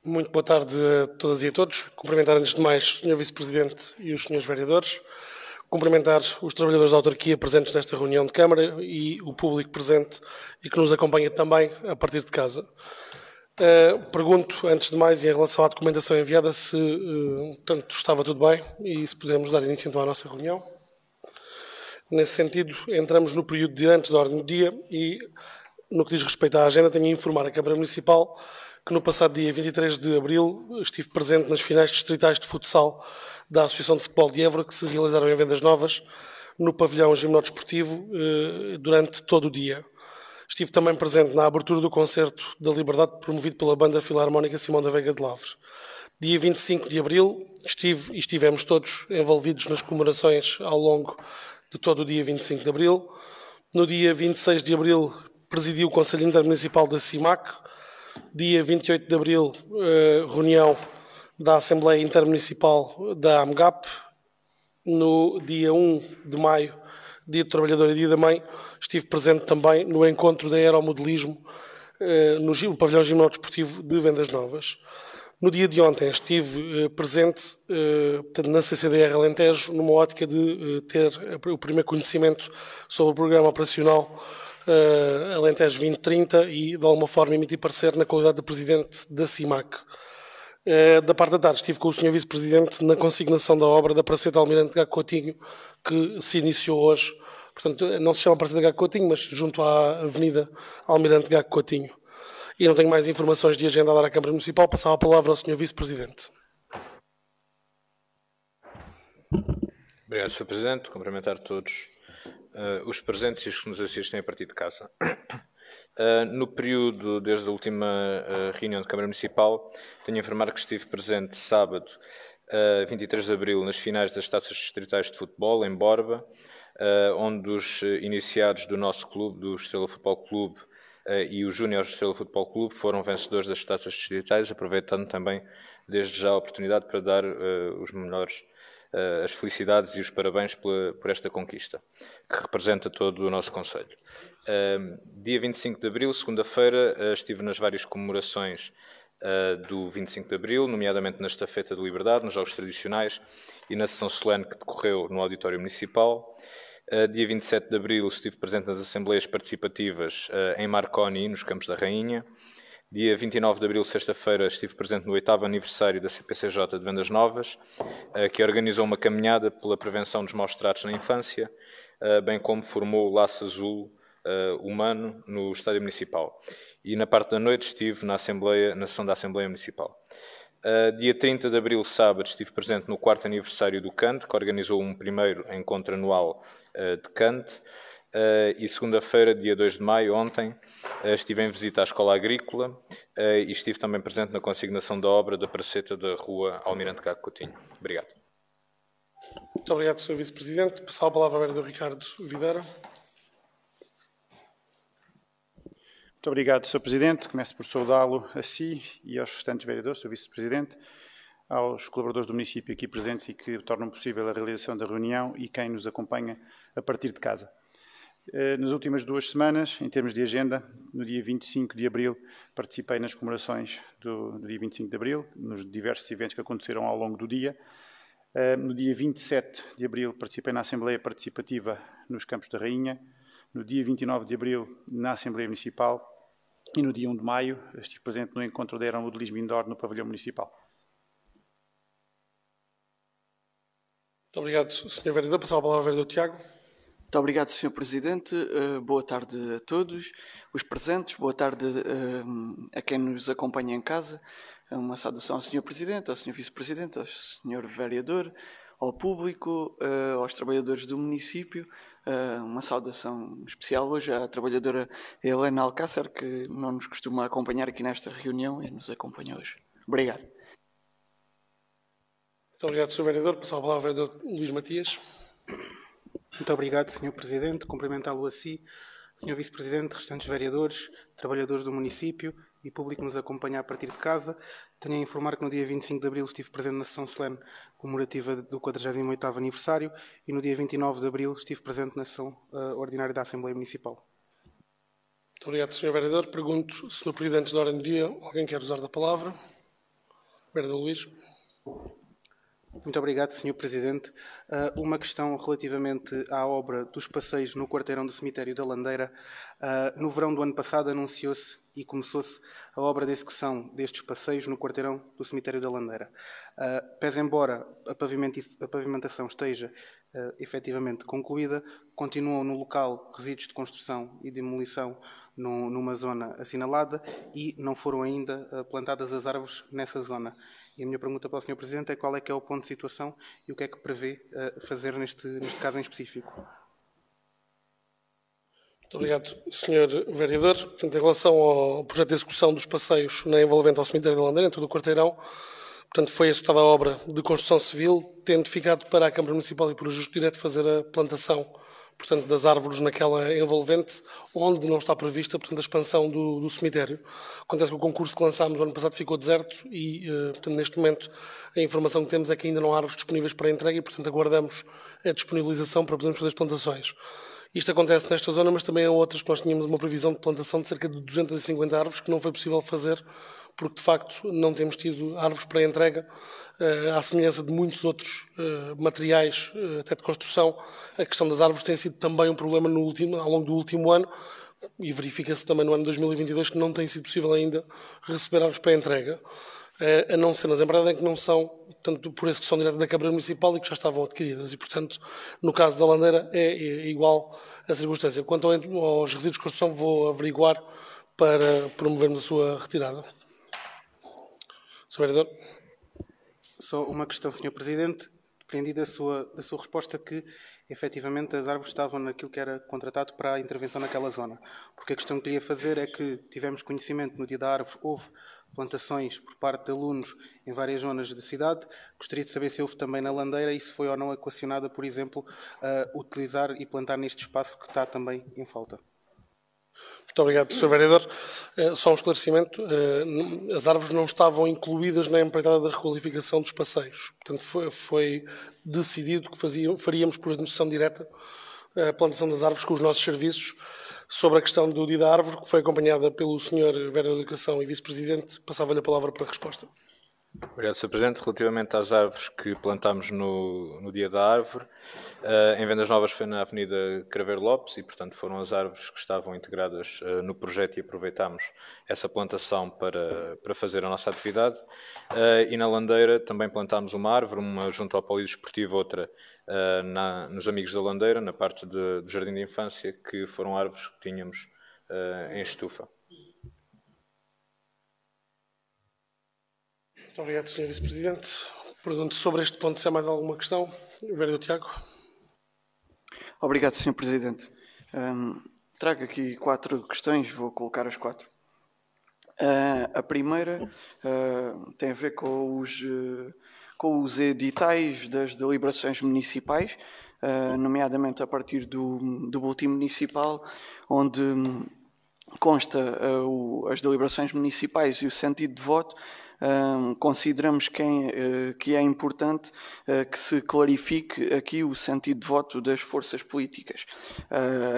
Muito boa tarde a todas e a todos. Cumprimentar antes de mais o Sr. Vice-Presidente e os Srs. Vereadores. Cumprimentar os trabalhadores da autarquia presentes nesta reunião de Câmara e o público presente e que nos acompanha também a partir de casa. Pergunto, antes de mais, em relação à documentação enviada, se portanto, estava tudo bem e se podemos dar início então à nossa reunião. Nesse sentido, entramos no período de antes da ordem do dia e, no que diz respeito à agenda, tenho a informar a Câmara Municipal que no passado dia 23 de abril estive presente nas finais distritais de futsal da Associação de Futebol de Évora, que se realizaram em Vendas Novas, no pavilhão gimnodesportivo, durante todo o dia. Estive também presente na abertura do concerto da Liberdade, promovido pela Banda Filarmónica Simão da Veiga de Lavre. Dia 25 de abril estivemos todos envolvidos nas comemorações ao longo de todo o dia 25 de abril. No dia 26 de abril presidi o Conselho Intermunicipal da CIMAC. Dia 28 de abril, reunião da Assembleia Intermunicipal da AMGAP. No dia 1 de maio, Dia do Trabalhador e Dia da Mãe, estive presente também no encontro de aeromodelismo no pavilhão gimnodesportivo de Vendas Novas. No dia de ontem estive presente na CCDR Alentejo, numa ótica de ter o primeiro conhecimento sobre o programa operacional Alentejo 2030 e, de alguma forma, emitir parecer na qualidade de Presidente da CIMAC. Da parte da tarde estive com o Sr. Vice-Presidente na consignação da obra da Praceta Almirante Gago Coutinho, que se iniciou hoje. Portanto, não se chama Praceta Gago Coutinho, mas junto à Avenida Almirante Gago Coutinho. E não tenho mais informações de agenda a dar à Câmara Municipal. Passava a palavra ao Sr. Vice-Presidente. Obrigado, Sr. Presidente. Cumprimentar todos os presentes e os que nos assistem a partir de casa. No período, desde a última reunião de Câmara Municipal, tenho a informar que estive presente sábado, 23 de abril, nas finais das taças distritais de futebol, em Borba, onde os iniciados do nosso clube, do Estrela Futebol Clube, e os Júniores do Estrela Futebol Clube foram vencedores das taças distritais, aproveitando também desde já a oportunidade para dar os melhores, as felicidades e os parabéns por esta conquista, que representa todo o nosso concelho. Dia 25 de abril, segunda-feira, estive nas várias comemorações do 25 de abril, nomeadamente na Estafeta de Liberdade, nos Jogos Tradicionais e na sessão solene que decorreu no Auditório Municipal. Dia 27 de abril estive presente nas Assembleias Participativas em Marconi, nos Campos da Rainha. Dia 29 de abril, sexta-feira, estive presente no 8º aniversário da CPCJ de Vendas Novas, que organizou uma caminhada pela prevenção dos maus-tratos na infância, bem como formou o laço azul humano no Estádio Municipal. E na parte da noite estive na sessão da Assembleia Municipal. Dia 30 de abril, sábado, estive presente no 4º aniversário do CANT, que organizou um primeiro encontro anual de CANT. E segunda-feira, dia 2 de maio, ontem, estive em visita à Escola Agrícola e estive também presente na consignação da obra da Praceta da Rua Almirante Gago Coutinho. Obrigado. Muito obrigado, Sr. Vice-Presidente. Passar a palavra ao vereador Ricardo Videira. Muito obrigado, Sr. Presidente. Começo por saudá-lo a si e aos restantes vereadores, Sr. Vice-Presidente, aos colaboradores do município aqui presentes e que tornam possível a realização da reunião e quem nos acompanha a partir de casa. Nas últimas 2 semanas, em termos de agenda, no dia 25 de abril, participei nas comemorações do dia 25 de abril, nos diversos eventos que aconteceram ao longo do dia. No dia 27 de abril, participei na Assembleia Participativa nos Campos da Rainha. No dia 29 de abril, na Assembleia Municipal. E no dia 1 de maio, estive presente no encontro de aeromodelismo indoor no Pavilhão Municipal. Muito obrigado, Sr. Vereador. Passar a palavra ao vereador Tiago. Muito obrigado, Sr. Presidente. Boa tarde a todos os presentes. Boa tarde a quem nos acompanha em casa. Uma saudação ao Sr. Presidente, ao Sr. Vice-Presidente, ao Sr. Vereador, ao público, aos trabalhadores do município. Uma saudação especial hoje à trabalhadora Helena Alcácer, que não nos costuma acompanhar aqui nesta reunião e nos acompanha hoje. Obrigado. Muito obrigado, Sr. Vereador. Passar a palavra ao vereador Luís Matias. Muito obrigado, Sr. Presidente. Cumprimentá-lo a si, Sr. Vice-Presidente, restantes vereadores, trabalhadores do município e público que nos acompanha a partir de casa. Tenho a informar que no dia 25 de abril estive presente na sessão solene comemorativa do 48º aniversário e no dia 29 de abril estive presente na sessão ordinária da Assembleia Municipal. Muito obrigado, Sr. Vereador. Pergunto se no período antes da ordem do dia alguém quer usar da palavra. Vereador Luís. Muito obrigado, Sr. Presidente. Uma questão relativamente à obra dos passeios no quarteirão do cemitério da Landeira. No verão do ano passado anunciou-se e começou-se a obra de execução destes passeios no quarteirão do cemitério da Landeira. Pese embora a pavimentação esteja efetivamente concluída, continuam no local resíduos de construção e demolição numa zona assinalada e não foram ainda plantadas as árvores nessa zona. E a minha pergunta para o Sr. Presidente é qual é que é o ponto de situação e o que é que prevê fazer neste caso em específico. Muito obrigado, Sr. Vereador. Portanto, em relação ao projeto de execução dos passeios na envolvente ao cemitério da Landeira, em todo o quarteirão, portanto, foi executada a obra de construção civil, tendo ficado para a Câmara Municipal e por ajuste direto fazer a plantação, portanto, das árvores naquela envolvente, onde não está prevista, portanto, a expansão do cemitério. Acontece que o concurso que lançámos no ano passado ficou deserto e, portanto, neste momento, a informação que temos é que ainda não há árvores disponíveis para entrega e, portanto, aguardamos a disponibilização para podermos fazer as plantações. Isto acontece nesta zona, mas também há outras que nós tínhamos uma previsão de plantação de cerca de 250 árvores que não foi possível fazer porque, de facto, não temos tido árvores para entrega, à semelhança de muitos outros materiais, até de construção. A questão das árvores tem sido também um problema ao longo do último ano e verifica-se também no ano 2022 que não tem sido possível ainda receber árvores para entrega, a não ser nas empregadas em que não são, portanto, por execução direta da Câmara Municipal e que já estavam adquiridas. E, portanto, no caso da Landeira é igual a circunstância. Quanto aos resíduos de construção, vou averiguar para promovermos a sua retirada. Sr. Vereador. Só uma questão, Sr. Presidente. Depreendi da sua resposta que, efetivamente, as árvores estavam naquilo que era contratado para a intervenção naquela zona. Porque a questão que queria fazer é que tivemos conhecimento no Dia da Árvore, houve plantações por parte de alunos em várias zonas da cidade. Gostaria de saber se houve também na Landeira e se foi ou não equacionada, por exemplo, a utilizar e plantar neste espaço que está também em falta. Muito obrigado, Sr. Vereador. Só um esclarecimento. As árvores não estavam incluídas na empreitada da requalificação dos passeios. Portanto, foi decidido que faríamos por admissão direta a plantação das árvores com os nossos serviços. Sobre a questão do Dia da Árvore, que foi acompanhada pelo Sr. Vereador da Educação e Vice-Presidente, passava-lhe a palavra para a resposta. Obrigado, Sr. Presidente. Relativamente às árvores que plantámos no Dia da Árvore, em Vendas Novas foi na Avenida Craveiro Lopes e, portanto, foram as árvores que estavam integradas no projeto e aproveitámos essa plantação para fazer a nossa atividade. E na Landeira também plantámos uma árvore, uma junto ao Polidesportivo, outra nos Amigos da Landeira, na parte do Jardim de Infância, que foram árvores que tínhamos em estufa. Muito obrigado, Sr. Vice-Presidente. Pergunto sobre este ponto se há mais alguma questão. Vereador Tiago. Obrigado, Sr. Presidente. Trago aqui 4 questões, vou colocar as 4. A primeira tem a ver com os editais das deliberações municipais, nomeadamente a partir do boletim municipal, onde consta as deliberações municipais e o sentido de voto. Consideramos que é importante que se clarifique aqui o sentido de voto das forças políticas.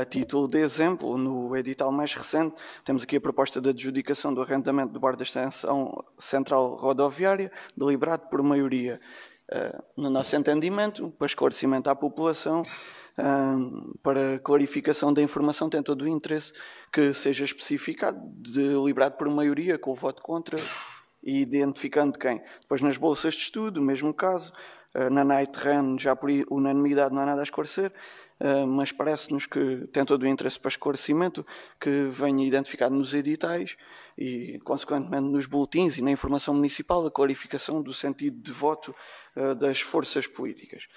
A título de exemplo, no edital mais recente, temos aqui a proposta de adjudicação do arrendamento do bar da Estação Central Rodoviária, deliberado por maioria. No nosso entendimento, para esclarecimento à população, para clarificação da informação, tem todo o interesse que seja especificado, deliberado por maioria, com o voto contra, e identificando quem. Depois nas bolsas de estudo, o mesmo caso, na Night Run, já por unanimidade não há nada a esclarecer, mas parece-nos que tem todo o interesse para esclarecimento que venha identificado nos editais e, consequentemente, nos boletins e na informação municipal, a clarificação do sentido de voto das forças políticas.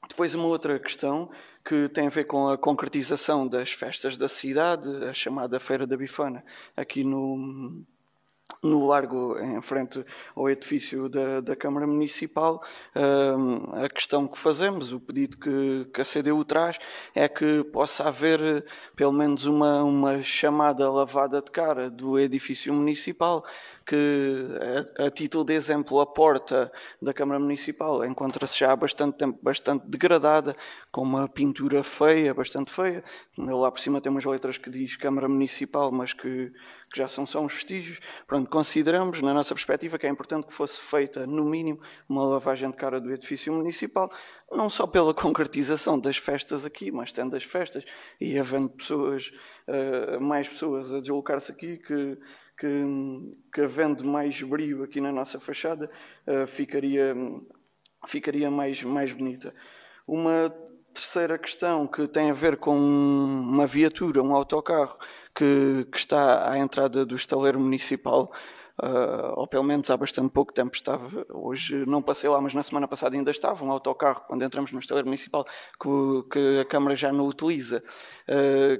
Depois uma outra questão que tem a ver com a concretização das festas da cidade, a chamada Feira da Bifana, aqui no largo, em frente ao edifício da Câmara Municipal. A questão que fazemos, o pedido que a CDU traz, é que possa haver pelo menos uma chamada lavada de cara do edifício municipal, que, a título de exemplo, a porta da Câmara Municipal encontra-se já há bastante tempo bastante degradada, com uma pintura feia, bastante feia. Lá por cima tem umas letras que diz Câmara Municipal, mas que já são só uns vestígios. Pronto, consideramos, na nossa perspectiva, que é importante que fosse feita, no mínimo, uma lavagem de cara do edifício municipal, não só pela concretização das festas aqui, mas tendo as festas e havendo pessoas, mais pessoas a deslocar-se aqui, que havendo mais brilho aqui na nossa fachada, ficaria mais bonita. Uma terceira questão que tem a ver com uma viatura, um autocarro, que está à entrada do estaleiro municipal, ou pelo menos há bastante pouco tempo estava, hoje não passei lá, mas na semana passada ainda estava, um autocarro, quando entramos no estaleiro municipal, que a Câmara já não utiliza,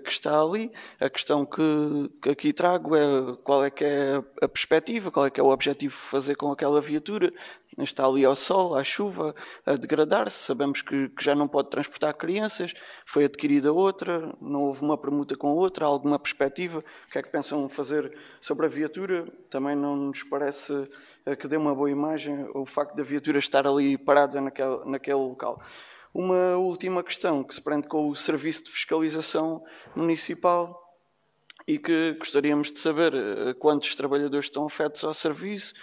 que está ali. A questão que aqui trago é qual é que é a perspectiva, qual é que é o objetivo de fazer com aquela viatura. Está ali ao sol, à chuva, a degradar-se. Sabemos que já não pode transportar crianças, foi adquirida outra, não houve uma permuta com outra, há alguma perspectiva? O que é que pensam fazer sobre a viatura? Também não nos parece que dê uma boa imagem o facto da viatura estar ali parada naquele local. Uma última questão que se prende com o Serviço de Fiscalização Municipal e que gostaríamos de saber quantos trabalhadores estão afetos ao serviço,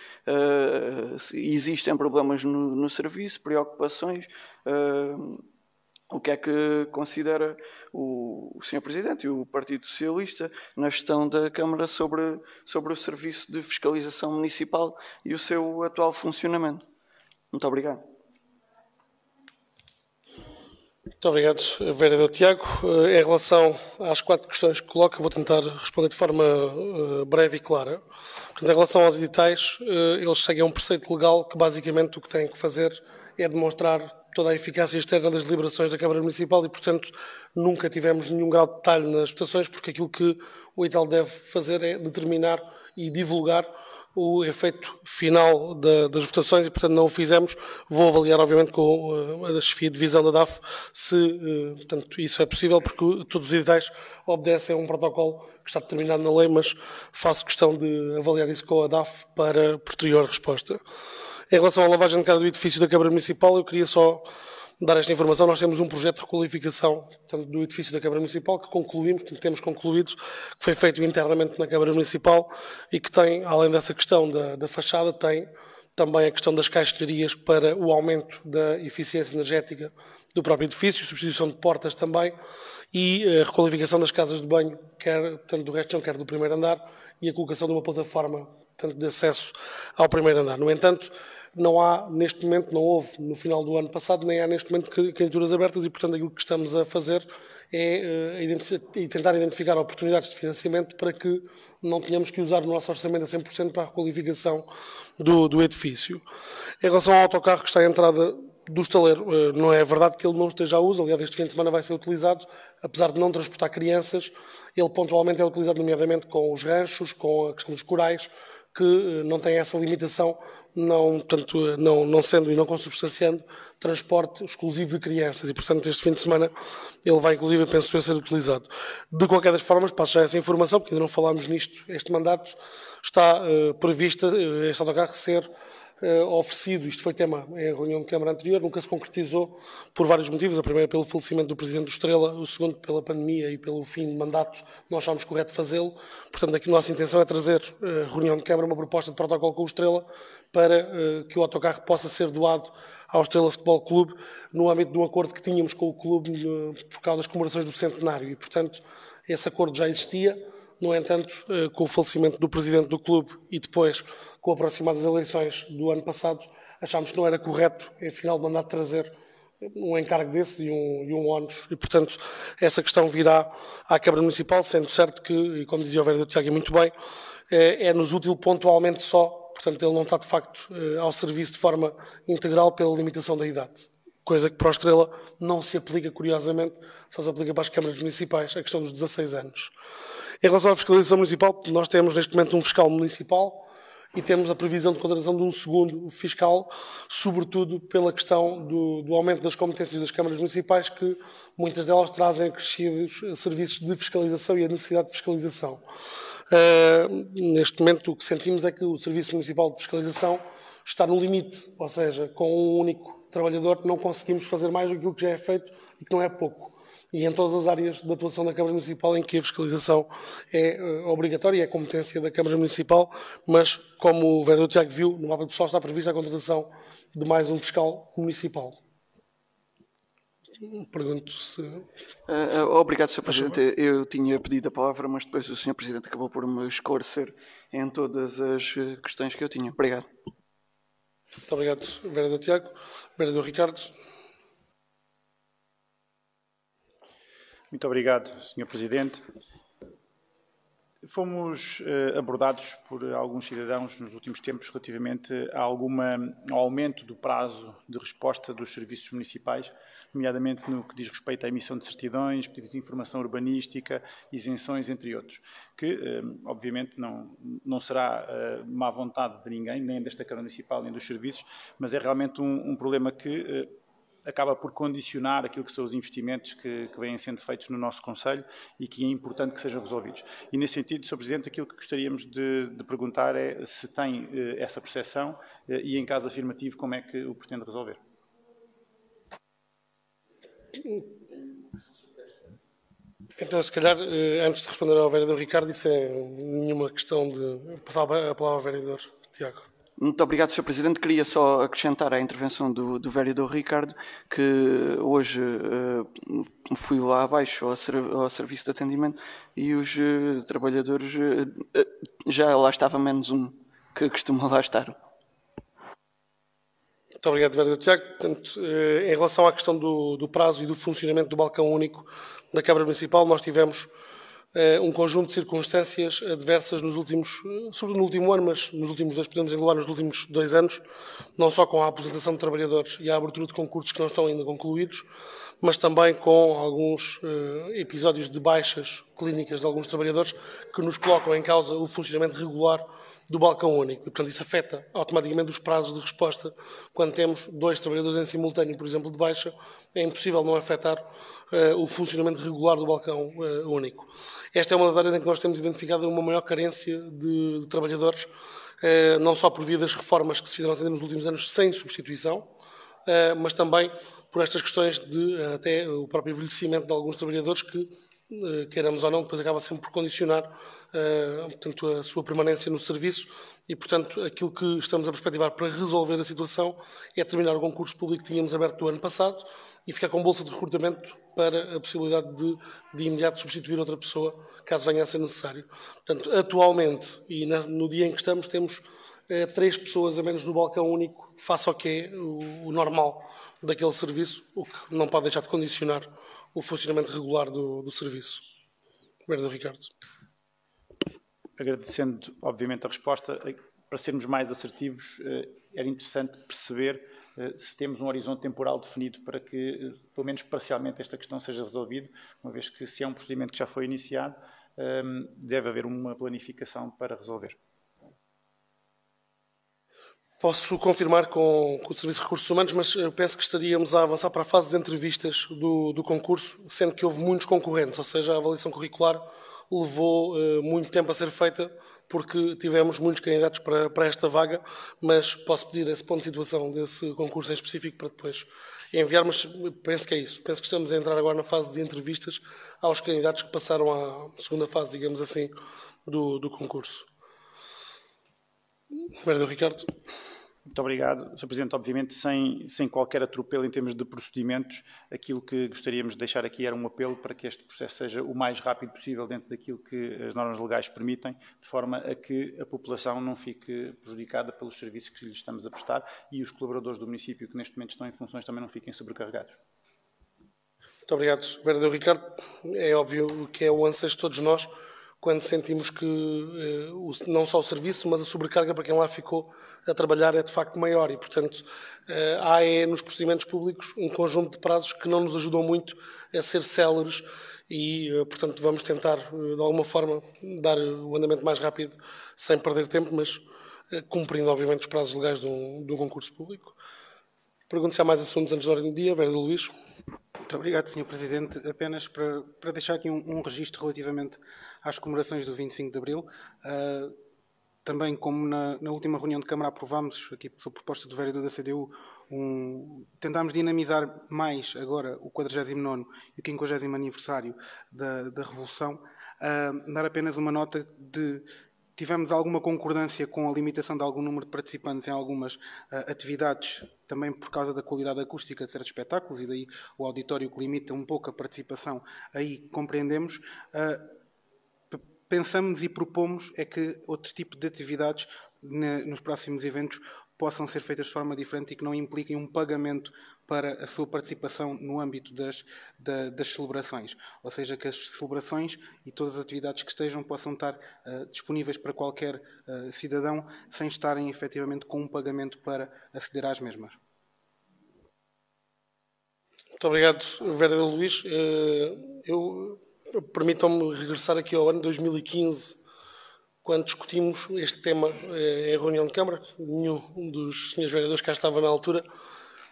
se existem problemas no serviço, preocupações, o que é que considera o Sr. Presidente e o Partido Socialista na gestão da Câmara sobre o Serviço de Fiscalização Municipal e o seu atual funcionamento. Muito obrigado. Muito obrigado, vereador Tiago. Em relação às 4 questões que coloca, vou tentar responder de forma breve e clara. Portanto, em relação aos editais, eles seguem um preceito legal que basicamente o que têm que fazer é demonstrar toda a eficácia externa das deliberações da Câmara Municipal e, portanto, nunca tivemos nenhum grau de detalhe nas votações, porque aquilo que o edital deve fazer é determinar e divulgar o efeito final das votações e, portanto, não o fizemos. Vou avaliar, obviamente, com a chefia de divisão da DAF se, portanto, isso é possível, porque todos os editais obedecem a um protocolo que está determinado na lei, mas faço questão de avaliar isso com a DAF para posterior resposta. Em relação à lavagem de cara do edifício da Câmara Municipal, eu queria só dar esta informação. Nós temos um projeto de requalificação, portanto, do edifício da Câmara Municipal que concluímos, portanto, temos concluído, que foi feito internamente na Câmara Municipal e que tem, além dessa questão da fachada, tem também a questão das caixilharias para o aumento da eficiência energética do próprio edifício, substituição de portas também e a requalificação das casas de banho, quer portanto, do resto, quer do primeiro andar, e a colocação de uma plataforma portanto, de acesso ao primeiro andar. No entanto, não há, neste momento, não houve no final do ano passado, nem há neste momento candidaturas abertas e, portanto, aquilo que estamos a fazer é tentar identificar oportunidades de financiamento para que não tenhamos que usar o nosso orçamento a 100% para a requalificação do edifício. Em relação ao autocarro que está à entrada do estaleiro, não é verdade que ele não esteja a uso, aliás, este fim de semana vai ser utilizado, apesar de não transportar crianças, ele pontualmente é utilizado nomeadamente com os ranchos, com a questão dos corais, que não tem essa limitação, não sendo e não consubstanciando transporte exclusivo de crianças e, portanto, este fim de semana ele vai, inclusive, penso eu, ser utilizado. De qualquer das formas, passo já essa informação, porque ainda não falámos nisto, este mandato está prevista este autocarro ser oferecido, isto foi tema em reunião de Câmara anterior, nunca se concretizou por vários motivos, a primeira pelo falecimento do Presidente do Estrela, o segundo pela pandemia e pelo fim de mandato, nós achámos correto fazê-lo, portanto aqui a nossa intenção é trazer reunião de Câmara uma proposta de protocolo com o Estrela para que o autocarro possa ser doado ao Estrela Futebol Clube no âmbito do acordo que tínhamos com o clube por causa das comemorações do centenário e, portanto, esse acordo já existia. No entanto, com o falecimento do presidente do clube e depois com aproximadas eleições do ano passado, achámos que não era correto, em final de mandato, trazer um encargo desse e um ónus. E, portanto, essa questão virá à Câmara Municipal, sendo certo que, e como dizia o vereador Tiago muito bem, é-nos útil pontualmente só, portanto, ele não está, de facto, ao serviço de forma integral pela limitação da idade. Coisa que para o Estrela não se aplica, curiosamente, só se aplica para as câmaras municipais, a questão dos 16 anos. Em relação à fiscalização municipal, nós temos neste momento um fiscal municipal e temos a previsão de contratação de um segundo fiscal, sobretudo pela questão do aumento das competências das câmaras municipais, que muitas delas trazem crescidos serviços de fiscalização e a necessidade de fiscalização. Neste momento o que sentimos é que o Serviço Municipal de Fiscalização está no limite, ou seja, com um único trabalhador não conseguimmo fazer mais do que aquilo que já é feito e que não é pouco. e em todas as áreas de atuação da Câmara Municipal em que a fiscalização é obrigatória, é competência da Câmara Municipal, mas, como o vereador Tiago viu, no mapa pessoal está prevista a contratação de mais um fiscal municipal. Pergunto se... Obrigado, Sr. Presidente. Eu tinha pedido a palavra, mas depois o Sr. Presidente acabou por me esclarecer em todas as questões que eu tinha. Obrigado. Muito obrigado, vereador Tiago. Vereador Ricardo. Muito obrigado, Sr. Presidente. Fomos abordados por alguns cidadãos nos últimos tempos relativamente ao aumento do prazo de resposta dos serviços municipais, nomeadamente no que diz respeito à emissão de certidões, pedidos de informação urbanística, isenções, entre outros, que obviamente não será má vontade de ninguém, nem desta Câmara Municipal, nem dos serviços, mas é realmente um problema que acaba por condicionar aquilo que são os investimentos que vêm sendo feitos no nosso Conselho e que é importante que sejam resolvidos. E, nesse sentido, Sr. Presidente, aquilo que gostaríamos de perguntar é se tem essa percepção e, em caso afirmativo, como é que o pretende resolver. Então, se calhar, antes de responder ao vereador Ricardo, isso é nenhuma questão de passar a palavra ao vereador Tiago. Muito obrigado, Sr. Presidente. Queria só acrescentar à intervenção do vereador Ricardo que hoje fui lá abaixo ao serviço de atendimento e os trabalhadores já lá estava menos um que costuma lá estar. Muito obrigado, vereador Tiago. Portanto, em relação à questão do prazo e do funcionamento do balcão único da Câmara Municipal, nós tivemos um conjunto de circunstâncias adversas sobretudo no último ano, mas nos últimos dois, podemos englobar nos últimos 2 anos, não só com a aposentação de trabalhadores e a abertura de concursos que não estão ainda concluídos, mas também com alguns episódios de baixas clínicas de alguns trabalhadores que nos colocam em causa o funcionamento regular do balcão único. E, portanto, isso afeta automaticamente os prazos de resposta. Quando temos 2 trabalhadores em simultâneo, por exemplo, de baixa, é impossível não afetar o funcionamento regular do balcão único. Esta é uma das áreas em que nós temos identificado uma maior carência de trabalhadores, não só por via das reformas que se fizeram nos últimos anos sem substituição, mas também por estas questões de até o próprio envelhecimento de alguns trabalhadores que, queiramos ou não, depois acaba sempre por condicionar portanto, a sua permanência no serviço e, portanto, aquilo que estamos a perspectivar para resolver a situação é terminar o concurso público que tínhamos aberto do ano passado e ficar com bolsa de recrutamento para a possibilidade de imediato substituir outra pessoa, caso venha a ser necessário. Portanto, atualmente, e no dia em que estamos, temos 3 pessoas a menos no balcão único, face ao que é o normal daquele serviço, o que não pode deixar de condicionar o funcionamento regular do serviço. Vereador Ricardo. Agradecendo, obviamente, a resposta, para sermos mais assertivos, era interessante perceber se temos um horizonte temporal definido para que, pelo menos parcialmente, esta questão seja resolvida, uma vez que, se é um procedimento que já foi iniciado, deve haver uma planificação para resolver. Posso confirmar com o Serviço de Recursos Humanos, mas eu penso que estaríamos a avançar para a fase de entrevistas do concurso, sendo que houve muitos concorrentes, ou seja, a avaliação curricular levou muito tempo a ser feita, porque tivemos muitos candidatos para esta vaga, mas posso pedir esse ponto de situação desse concurso em específico para depois enviar, mas penso que é isso. Penso que estamos a entrar agora na fase de entrevistas aos candidatos que passaram à segunda fase, digamos assim, do concurso. Vereador Ricardo. Muito obrigado, Sr. Presidente. Obviamente, sem qualquer atropelo em termos de procedimentos, aquilo que gostaríamos de deixar aqui era um apelo para que este processo seja o mais rápido possível dentro daquilo que as normas legais permitem, de forma a que a população não fique prejudicada pelos serviços que lhes estamos a prestar e os colaboradores do município que neste momento estão em funções também não fiquem sobrecarregados. Muito obrigado, vereador Ricardo. É óbvio que é o anseio de todos nós quando sentimos que não só o serviço, mas a sobrecarga para quem lá ficou a trabalhar é de facto maior e, portanto, há nos procedimentos públicos um conjunto de prazos que não nos ajudam muito a ser céleres e, portanto, vamos tentar, de alguma forma, dar o andamento mais rápido sem perder tempo, mas cumprindo, obviamente, os prazos legais de um concurso público. Pergunto se há mais assuntos antes da ordem do dia. Vereador Luís. Muito obrigado, Sr. Presidente. Apenas para deixar aqui um registro relativamente às comemorações do 25 de Abril. também, como na última reunião de Câmara aprovámos, aqui sob proposta do vereador da CDU, tentámos dinamizar mais agora o 49º e o 50º aniversário da Revolução, dar apenas uma nota de... Tivemos alguma concordância com a limitação de algum número de participantes em algumas atividades, também por causa da qualidade acústica de certos espetáculos, e daí o auditório que limita um pouco a participação, aí compreendemos. Pensamos e propomos é que outro tipo de atividades nos próximos eventos possam ser feitas de forma diferente e que não impliquem um pagamento para a sua participação no âmbito das celebrações. Ou seja, que as celebrações e todas as atividades que estejam possam estar disponíveis para qualquer cidadão sem estarem efetivamente com um pagamento para aceder às mesmas. Muito obrigado, vereador Luís. Permitam-me regressar aqui ao ano 2015, quando discutimos este tema em reunião de Câmara. Nenhum dos senhores vereadores cá estava na altura,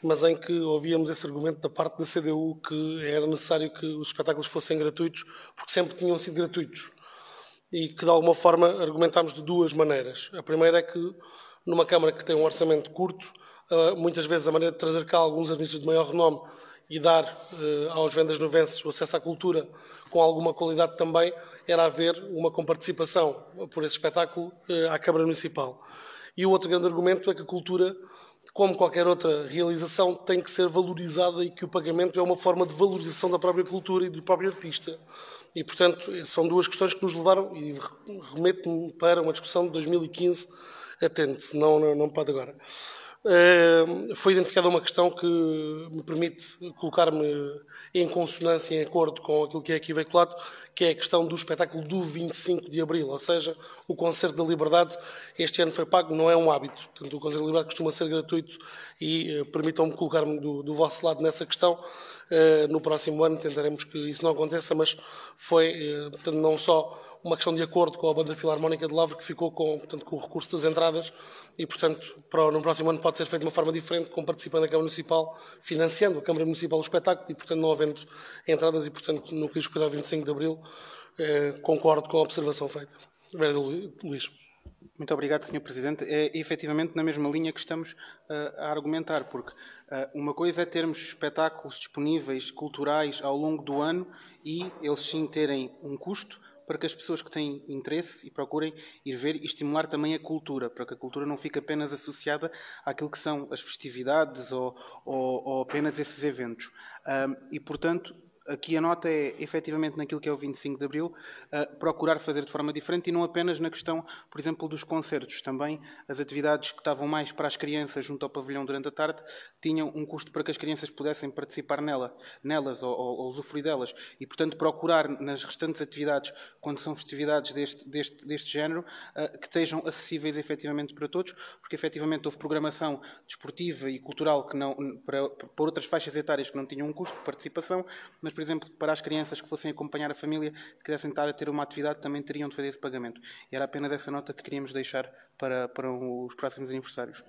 mas em que ouvíamos esse argumento da parte da CDU que era necessário que os espetáculos fossem gratuitos, porque sempre tinham sido gratuitos. E que, de alguma forma, argumentámos de duas maneiras. A primeira é que, numa Câmara que tem um orçamento curto, muitas vezes a maneira de trazer cá alguns artistas de maior renome e dar aos vendas-novenses o acesso à cultura com alguma qualidade também, era haver uma comparticipação por esse espetáculo à Câmara Municipal. E o outro grande argumento é que a cultura, como qualquer outra realização, tem que ser valorizada e que o pagamento é uma forma de valorização da própria cultura e do próprio artista. E, portanto, são duas questões que nos levaram, e remeto-me para uma discussão de 2015, atente-se, não pode agora. Foi identificada uma questão que me permite colocar-me em consonância, em acordo com aquilo que é aqui veiculado, que é a questão do espetáculo do 25 de Abril, ou seja, o Concerto da Liberdade. Este ano foi pago, não é um hábito. Portanto, o Concerto da Liberdade costuma ser gratuito e permitam-me colocar-me do vosso lado nessa questão. No próximo ano tentaremos que isso não aconteça, mas foi, portanto, não só uma questão de acordo com a Banda Filarmónica de Lavra, que ficou com o recurso das entradas, e, portanto, no próximo ano pode ser feito de uma forma diferente, com participando a Câmara Municipal, financiando a Câmara Municipal o espetáculo, e, portanto, não havendo entradas, e, portanto, no que diz respeito ao 25 de Abril, concordo com a observação feita. Vereador Luís. Muito obrigado, Sr. Presidente. É efetivamente na mesma linha que estamos a argumentar, porque uma coisa é termos espetáculos disponíveis, culturais, ao longo do ano, e eles sim terem um custo, para que as pessoas que têm interesse e procurem ir ver e estimular também a cultura, para que a cultura não fique apenas associada àquilo que são as festividades ou apenas esses eventos. E, portanto, aqui a nota é, efetivamente, naquilo que é o 25 de Abril, procurar fazer de forma diferente e não apenas na questão, por exemplo, dos concertos. Também as atividades que estavam mais para as crianças junto ao pavilhão durante a tarde tinham um custo para que as crianças pudessem participar nelas ou usufruir delas. E, portanto, procurar nas restantes atividades, quando são festividades deste género, que estejam acessíveis efetivamente para todos, porque efetivamente houve programação desportiva e cultural que não, para outras faixas etárias que não tinham um custo de participação, mas, por exemplo, para as crianças que fossem acompanhar a família, que quisessem estar a ter uma atividade, também teriam de fazer esse pagamento. E era apenas essa nota que queríamos deixar para os próximos aniversários.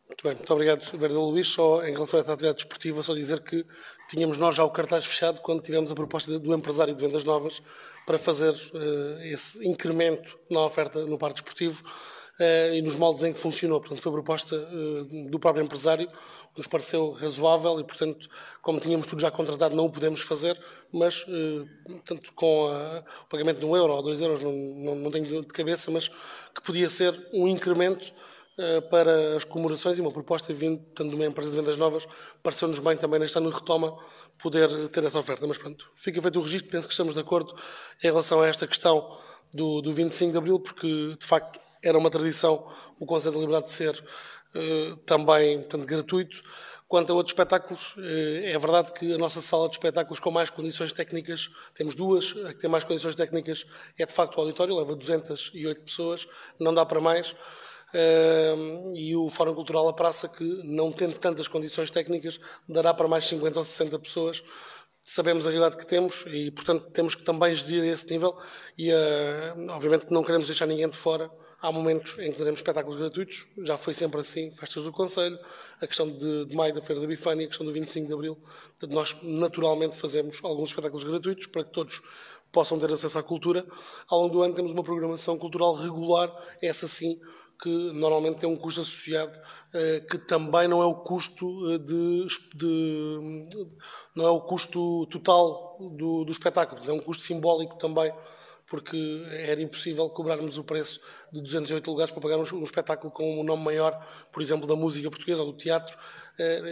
Muito bem, muito obrigado, vereador Luís. Só em relação a esta atividade desportiva, só dizer que tínhamos nós já o cartaz fechado quando tivemos a proposta do empresário de vendas novas para fazer esse incremento na oferta no parque desportivo e nos moldes em que funcionou. Portanto, foi a proposta do próprio empresário, nos pareceu razoável e, portanto, como tínhamos tudo já contratado, não o podemos fazer, mas, portanto, com o pagamento de €1 ou €2, não tenho de cabeça, mas que podia ser um incremento para as comemorações e uma proposta vindo tanto de uma empresa de vendas novas, pareceu-nos bem também neste ano de retoma poder ter essa oferta. Mas pronto, fica feito o registro, penso que estamos de acordo em relação a esta questão do 25 de Abril, porque de facto era uma tradição o Concerto da Liberdade de ser também, portanto, gratuito. Quanto a outros espetáculos, é verdade que a nossa sala de espetáculos com mais condições técnicas, temos duas, a que tem mais condições técnicas é de facto o auditório, leva 208 pessoas, não dá para mais. E o Fórum Cultural A Praça, que não tendo tantas condições técnicas, dará para mais 50 ou 60 pessoas. Sabemos a realidade que temos e, portanto, temos que também gerir a esse nível e, obviamente, que não queremos deixar ninguém de fora. Há momentos em que teremos espetáculos gratuitos, já foi sempre assim, festas do Conselho, a questão de maio da Feira da Bifânia, a questão do 25 de Abril. Portanto, nós naturalmente fazemos alguns espetáculos gratuitos para que todos possam ter acesso à cultura. Ao longo do ano temos uma programação cultural regular, essa sim, que normalmente tem um custo associado, que também não é o custo não é o custo total do espetáculo, é um custo simbólico também, porque era impossível cobrarmos o preço de 208 lugares para pagar um espetáculo com um nome maior, por exemplo, da música portuguesa ou do teatro,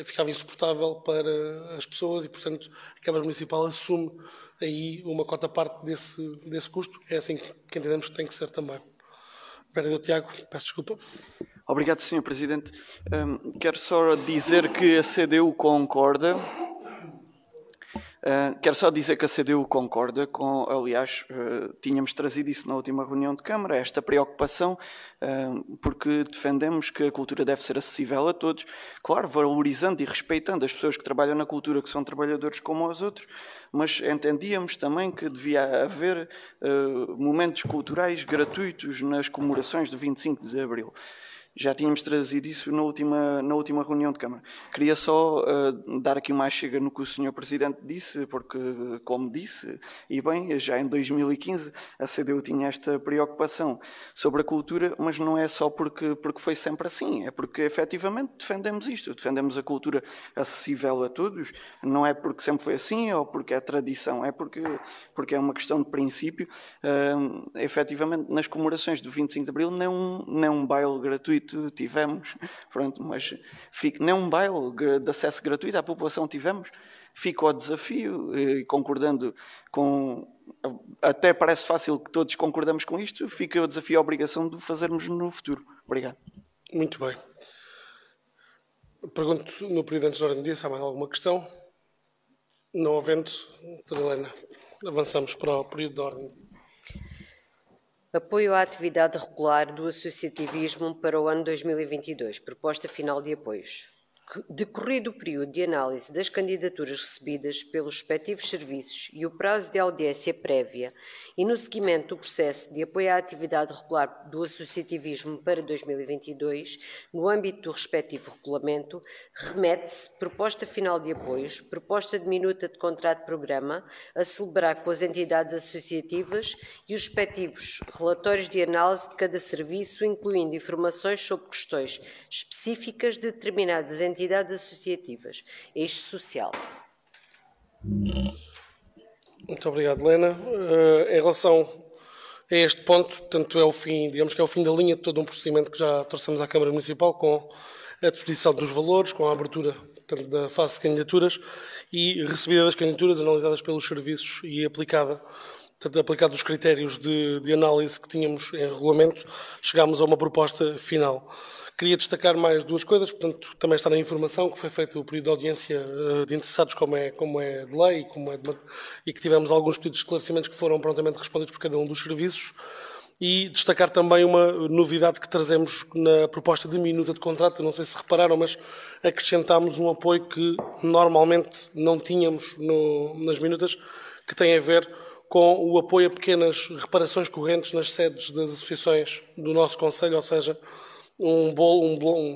ficava insuportável para as pessoas e, portanto, a Câmara Municipal assume aí uma cota parte desse custo. É assim que entendemos que tem que ser também. Vereador Tiago, peço desculpa. Obrigado, Sr. Presidente. Quero só dizer que a CDU concorda. Quero só dizer que a CDU concorda com, aliás, tínhamos trazido isso na última reunião de Câmara, esta preocupação, porque defendemos que a cultura deve ser acessível a todos, claro, valorizando e respeitando as pessoas que trabalham na cultura, que são trabalhadores como os outros, mas entendíamos também que devia haver momentos culturais gratuitos nas comemorações do 25 de Abril. Já tínhamos trazido isso na última reunião de Câmara. Queria só dar aqui uma chega no que o Sr. Presidente disse, porque, como disse, e bem, já em 2015 a CDU tinha esta preocupação sobre a cultura, mas não é só porque foi sempre assim, é porque efetivamente defendemos isto, defendemos a cultura acessível a todos, não é porque sempre foi assim ou porque é tradição, é porque é uma questão de princípio. Efetivamente, nas comemorações do 25 de Abril, não um baile gratuito tivemos, pronto, mas nem um baile de acesso gratuito à população tivemos. Fica o desafio, e concordando com... Até parece fácil que todos concordamos com isto, fica o desafio e a obrigação de fazermos no futuro. Obrigado. Muito bem. Pergunto no período antes da ordem do dia se há mais alguma questão. Não havendo, doutora Helena, avançamos para o período de ordem. Apoio à atividade regular do associativismo para o ano 2022. Proposta final de apoios. Decorrido o período de análise das candidaturas recebidas pelos respectivos serviços e o prazo de audiência prévia e no seguimento do processo de apoio à atividade regular do associativismo para 2022, no âmbito do respectivo regulamento, remete-se proposta final de apoios, proposta de minuta de contrato de programa a celebrar com as entidades associativas e os respectivos relatórios de análise de cada serviço, incluindo informações sobre questões específicas de determinadas entidades associativas. Eixo social. Muito obrigado, Helena. Em relação a este ponto, portanto, é o fim, digamos que é o fim da linha de todo um procedimento que já trouxemos à Câmara Municipal com a definição dos valores, com a abertura, portanto, da fase de candidaturas e recebida das candidaturas, analisadas pelos serviços e aplicada, portanto, aplicados os critérios de análise que tínhamos em regulamento, chegámos a uma proposta final. Queria destacar mais duas coisas, portanto, também está na informação que foi feito o período de audiência de interessados, como é de lei e que tivemos alguns pedidos de esclarecimentos que foram prontamente respondidos por cada um dos serviços. E destacar também uma novidade que trazemos na proposta de minuta de contrato, não sei se repararam, mas acrescentámos um apoio que normalmente não tínhamos nas minutas, que tem a ver com o apoio a pequenas reparações correntes nas sedes das associações do nosso Conselho, ou seja,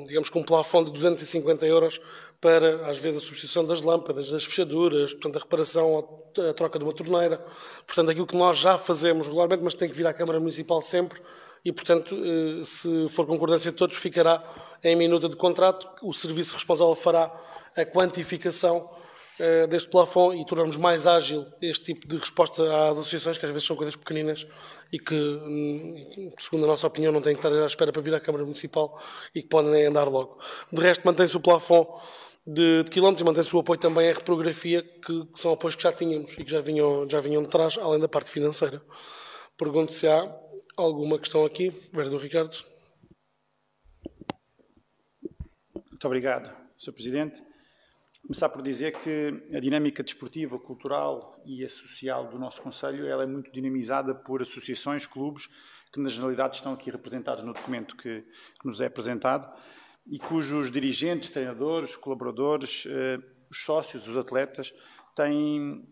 digamos que um plafond de 250 € para, às vezes, a substituição das lâmpadas, das fechaduras, portanto, a reparação, a troca de uma torneira. Portanto, aquilo que nós já fazemos regularmente, mas tem que vir à Câmara Municipal sempre e, portanto, se for concordância de todos, ficará em minuta de contrato. O serviço responsável fará a quantificação deste plafond e tornarmos mais ágil este tipo de resposta às associações, que às vezes são coisas pequeninas e que, segundo a nossa opinião, não têm que estar à espera para vir à Câmara Municipal e que podem andar logo. De resto, mantém-se o plafond de quilómetros e mantém-se o apoio também à reprografia, que são apoios que já tínhamos e que já vinham de trás, além da parte financeira. Pergunto se há alguma questão aqui. Vereador Ricardo. Muito obrigado, Sr. Presidente. Começar por dizer que a dinâmica desportiva, cultural e a social do nosso Conselho ela é muito dinamizada por associações, clubes, que na generalidade estão aqui representados no documento que nos é apresentado e cujos dirigentes, treinadores, colaboradores, os sócios, os atletas, têm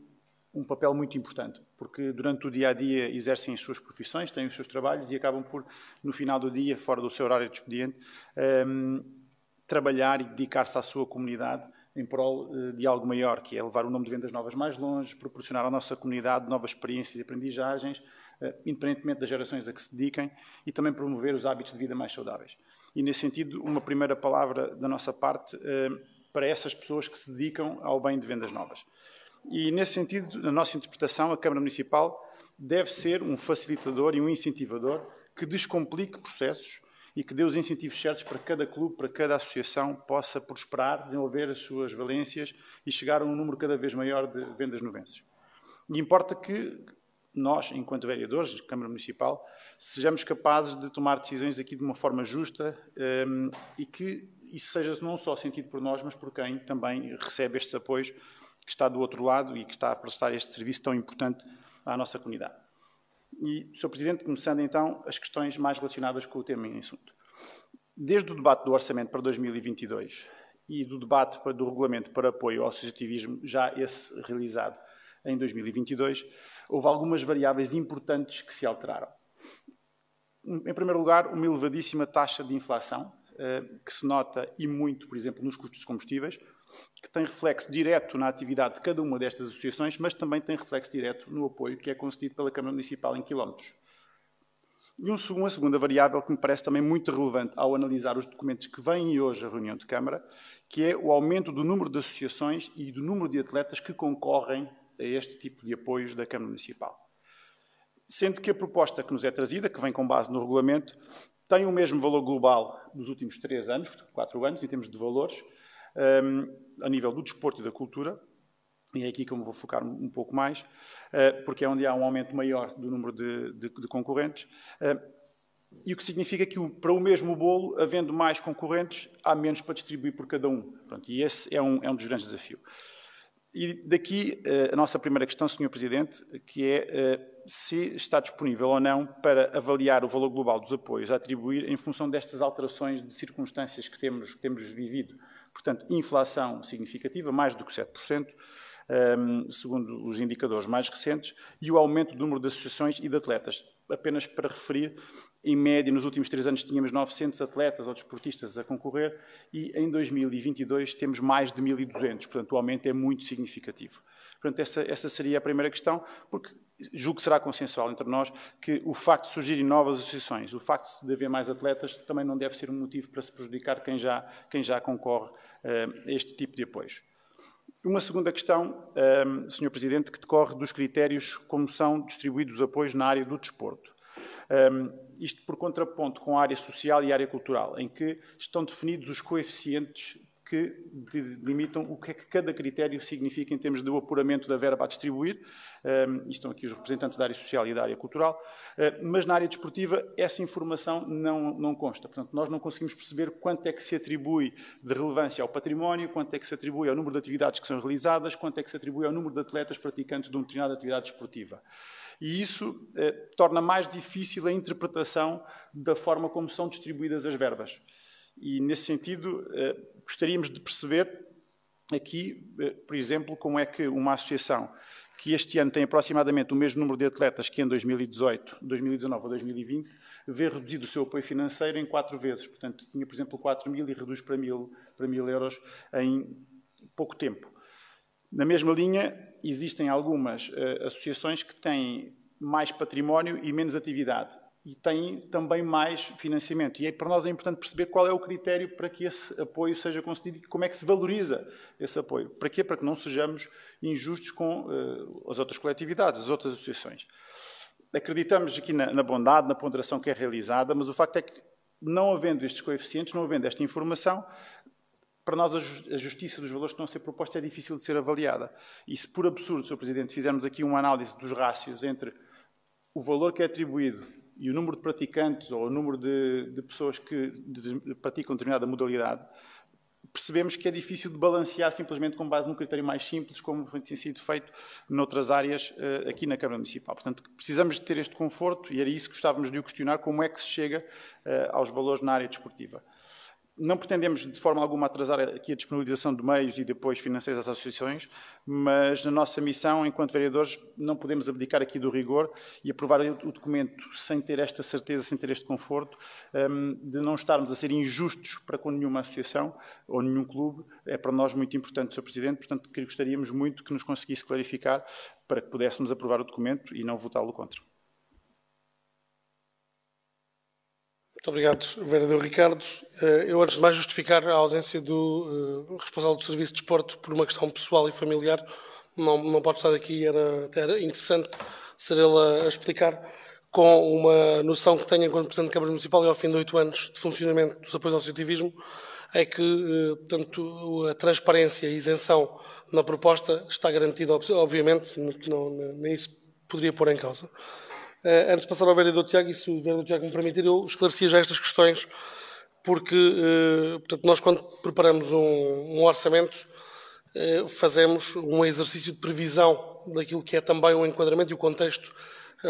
um papel muito importante, porque durante o dia-a-dia exercem as suas profissões, têm os seus trabalhos e acabam por, no final do dia, fora do seu horário de expediente, trabalhar e dedicar-se à sua comunidade em prol de algo maior, que é levar o nome de Vendas Novas mais longe, proporcionar à nossa comunidade novas experiências e aprendizagens, independentemente das gerações a que se dediquem, e também promover os hábitos de vida mais saudáveis. E, nesse sentido, uma primeira palavra da nossa parte para essas pessoas que se dedicam ao bem de Vendas Novas. E, nesse sentido, na nossa interpretação, a Câmara Municipal deve ser um facilitador e um incentivador que descomplique processos e que dê os incentivos certos para cada clube, para cada associação possa prosperar, desenvolver as suas valências e chegar a um número cada vez maior de vendas novenses. E importa que nós, enquanto vereadores de Câmara Municipal, sejamos capazes de tomar decisões aqui de uma forma justa e que isso seja não só sentido por nós, mas por quem também recebe estes apoios, que está do outro lado e que está a prestar este serviço tão importante à nossa comunidade. E, Sr. Presidente, começando então as questões mais relacionadas com o tema em assunto. Desde o debate do Orçamento para 2022 e do debate do Regulamento para apoio ao associativismo, já esse realizado em 2022, houve algumas variáveis importantes que se alteraram. Em primeiro lugar, uma elevadíssima taxa de inflação, que se nota e muito, por exemplo, nos custos de combustíveis, que tem reflexo direto na atividade de cada uma destas associações, mas também tem reflexo direto no apoio que é concedido pela Câmara Municipal em quilómetros. E uma segunda variável que me parece também muito relevante ao analisar os documentos que vêm hoje à reunião de Câmara, que é o aumento do número de associações e do número de atletas que concorrem a este tipo de apoios da Câmara Municipal. Sendo que a proposta que nos é trazida, que vem com base no regulamento, tem o mesmo valor global dos últimos 3 anos, 4 anos, em termos de valores, a nível do desporto e da cultura, e é aqui que eu me vou focar um pouco mais, porque é onde há um aumento maior do número de concorrentes, e o que significa que para o mesmo bolo, havendo mais concorrentes, há menos para distribuir por cada um. Pronto, e esse é um dos grandes desafios. E daqui a nossa primeira questão, Sr. Presidente, que é se está disponível ou não para avaliar o valor global dos apoios a atribuir em função destas alterações de circunstâncias que temos vivido. Portanto, inflação significativa, mais do que 7%, segundo os indicadores mais recentes, e o aumento do número de associações e de atletas. Apenas para referir, em média, nos últimos 3 anos tínhamos 900 atletas ou desportistas a concorrer e em 2022 temos mais de 1.200, portanto o aumento é muito significativo. Portanto, essa seria a primeira questão, porque julgo que será consensual entre nós que o facto de surgirem novas associações, o facto de haver mais atletas, também não deve ser um motivo para se prejudicar quem já concorre a este tipo de apoios. Uma segunda questão, Sr. Presidente, que decorre dos critérios como são distribuídos os apoios na área do desporto. Isto por contraponto com a área social e a área cultural, em que estão definidos os coeficientes que delimitam o que é que cada critério significa em termos do apuramento da verba a distribuir. E estão aqui os representantes da área social e da área cultural. Mas na área desportiva essa informação não consta. Portanto, nós não conseguimos perceber quanto é que se atribui de relevância ao património, quanto é que se atribui ao número de atividades que são realizadas, quanto é que se atribui ao número de atletas praticantes de uma determinada atividade desportiva. E isso torna mais difícil a interpretação da forma como são distribuídas as verbas. E, nesse sentido, gostaríamos de perceber aqui, por exemplo, como é que uma associação que este ano tem aproximadamente o mesmo número de atletas que em 2018, 2019 ou 2020, vê reduzido o seu apoio financeiro em 4 vezes. Portanto, tinha, por exemplo, 4.000 e reduz para 1.000 euros em pouco tempo. Na mesma linha, existem algumas associações que têm mais património e menos atividade. E têm também mais financiamento. E para nós é importante perceber qual é o critério para que esse apoio seja concedido e como é que se valoriza esse apoio. Para quê? Para que não sejamos injustos com as outras coletividades, as outras associações. Acreditamos aqui na bondade, na ponderação que é realizada, mas o facto é que, não havendo estes coeficientes, não havendo esta informação, para nós a justiça dos valores que estão a ser propostos é difícil de ser avaliada. E se, por absurdo, Sr. Presidente, fizermos aqui uma análise dos rácios entre o valor que é atribuído e o número de praticantes ou o número de pessoas que praticam determinada modalidade, percebemos que é difícil de balancear simplesmente com base num critério mais simples, como tem sido feito noutras áreas aqui na Câmara Municipal. Portanto, precisamos de ter este conforto e era isso que gostávamos de o questionar, como é que se chega aos valores na área desportiva. Não pretendemos de forma alguma atrasar aqui a disponibilização de meios e de apoios financeiros às associações, mas na nossa missão, enquanto vereadores, não podemos abdicar aqui do rigor e aprovar o documento sem ter esta certeza, sem ter este conforto, de não estarmos a ser injustos para com nenhuma associação ou nenhum clube. É para nós muito importante, Sr. Presidente, portanto, gostaríamos muito que nos conseguisse clarificar para que pudéssemos aprovar o documento e não votá-lo contra. Muito obrigado, vereador Ricardo. Eu, antes de mais, justificar a ausência do responsável do Serviço de Desporto por uma questão pessoal e familiar. Não pode estar aqui, era interessante ser ele a explicar, com uma noção que tenho enquanto Presidente da Câmara Municipal e ao fim de 8 anos de funcionamento dos apoios ao associativismo, é que, portanto, a transparência e a isenção na proposta está garantida, obviamente, nem isso poderia pôr em causa. Antes de passar ao vereador Tiago, e se o vereador Tiago me permitir, eu esclarecia já estas questões, porque, portanto, nós quando preparamos um orçamento, fazemos um exercício de previsão daquilo que é também o enquadramento e o contexto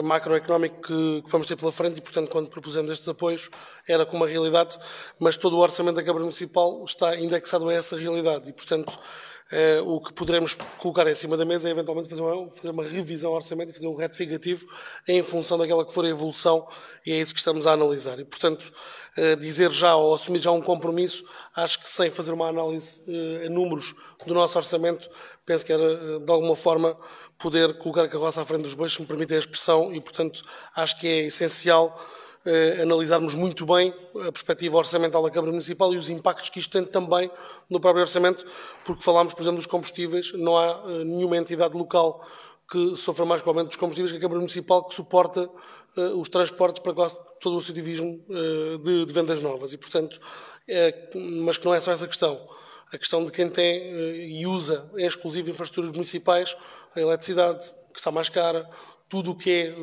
macroeconómico que vamos ter pela frente, e, portanto, quando propusemos estes apoios, era com uma realidade, mas todo o orçamento da Câmara Municipal está indexado a essa realidade, e, portanto, o que poderemos colocar em cima da mesa é eventualmente fazer uma revisão ao orçamento e fazer um retificativo em função daquela que for a evolução, e é isso que estamos a analisar. E, portanto, dizer já ou assumir já um compromisso, acho que sem fazer uma análise em números do nosso orçamento, penso que era, de alguma forma, poder colocar a carroça à frente dos bois, se me permitem a expressão, e, portanto, acho que é essencial analisarmos muito bem a perspectiva orçamental da Câmara Municipal e os impactos que isto tem também no próprio orçamento, porque falámos, por exemplo, dos combustíveis, não há nenhuma entidade local que sofra mais com o aumento dos combustíveis que a Câmara Municipal, que suporta os transportes para quase todo o associativismo de vendas novas, e, portanto, mas que não é só essa questão. A questão de quem tem e usa em exclusivo infraestruturas municipais, a eletricidade, que está mais cara, tudo o que é,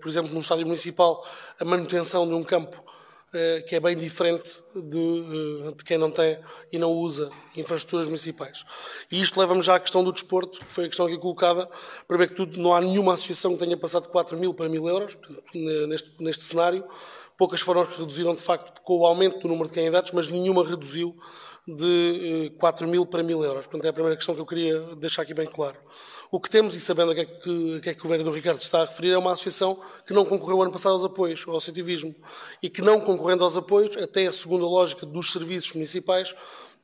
por exemplo, num estádio municipal, a manutenção de um campo que é bem diferente de quem não tem e não usa infraestruturas municipais. E isto leva-me já à questão do desporto, que foi a questão aqui colocada. Primeiro que tudo, não há nenhuma associação que tenha passado de 4.000 para 1.000 euros, portanto, neste cenário. Poucas foram as que reduziram, de facto, com o aumento do número de candidatos, mas nenhuma reduziu de 4.000 para 1.000 euros. Portanto, é a primeira questão que eu queria deixar aqui bem claro. O que temos, e sabendo a que é que o vereador Ricardo está a referir, é uma associação que não concorreu ano passado aos apoios, ao associativismo, e que, não concorrendo aos apoios, até a segunda lógica dos serviços municipais,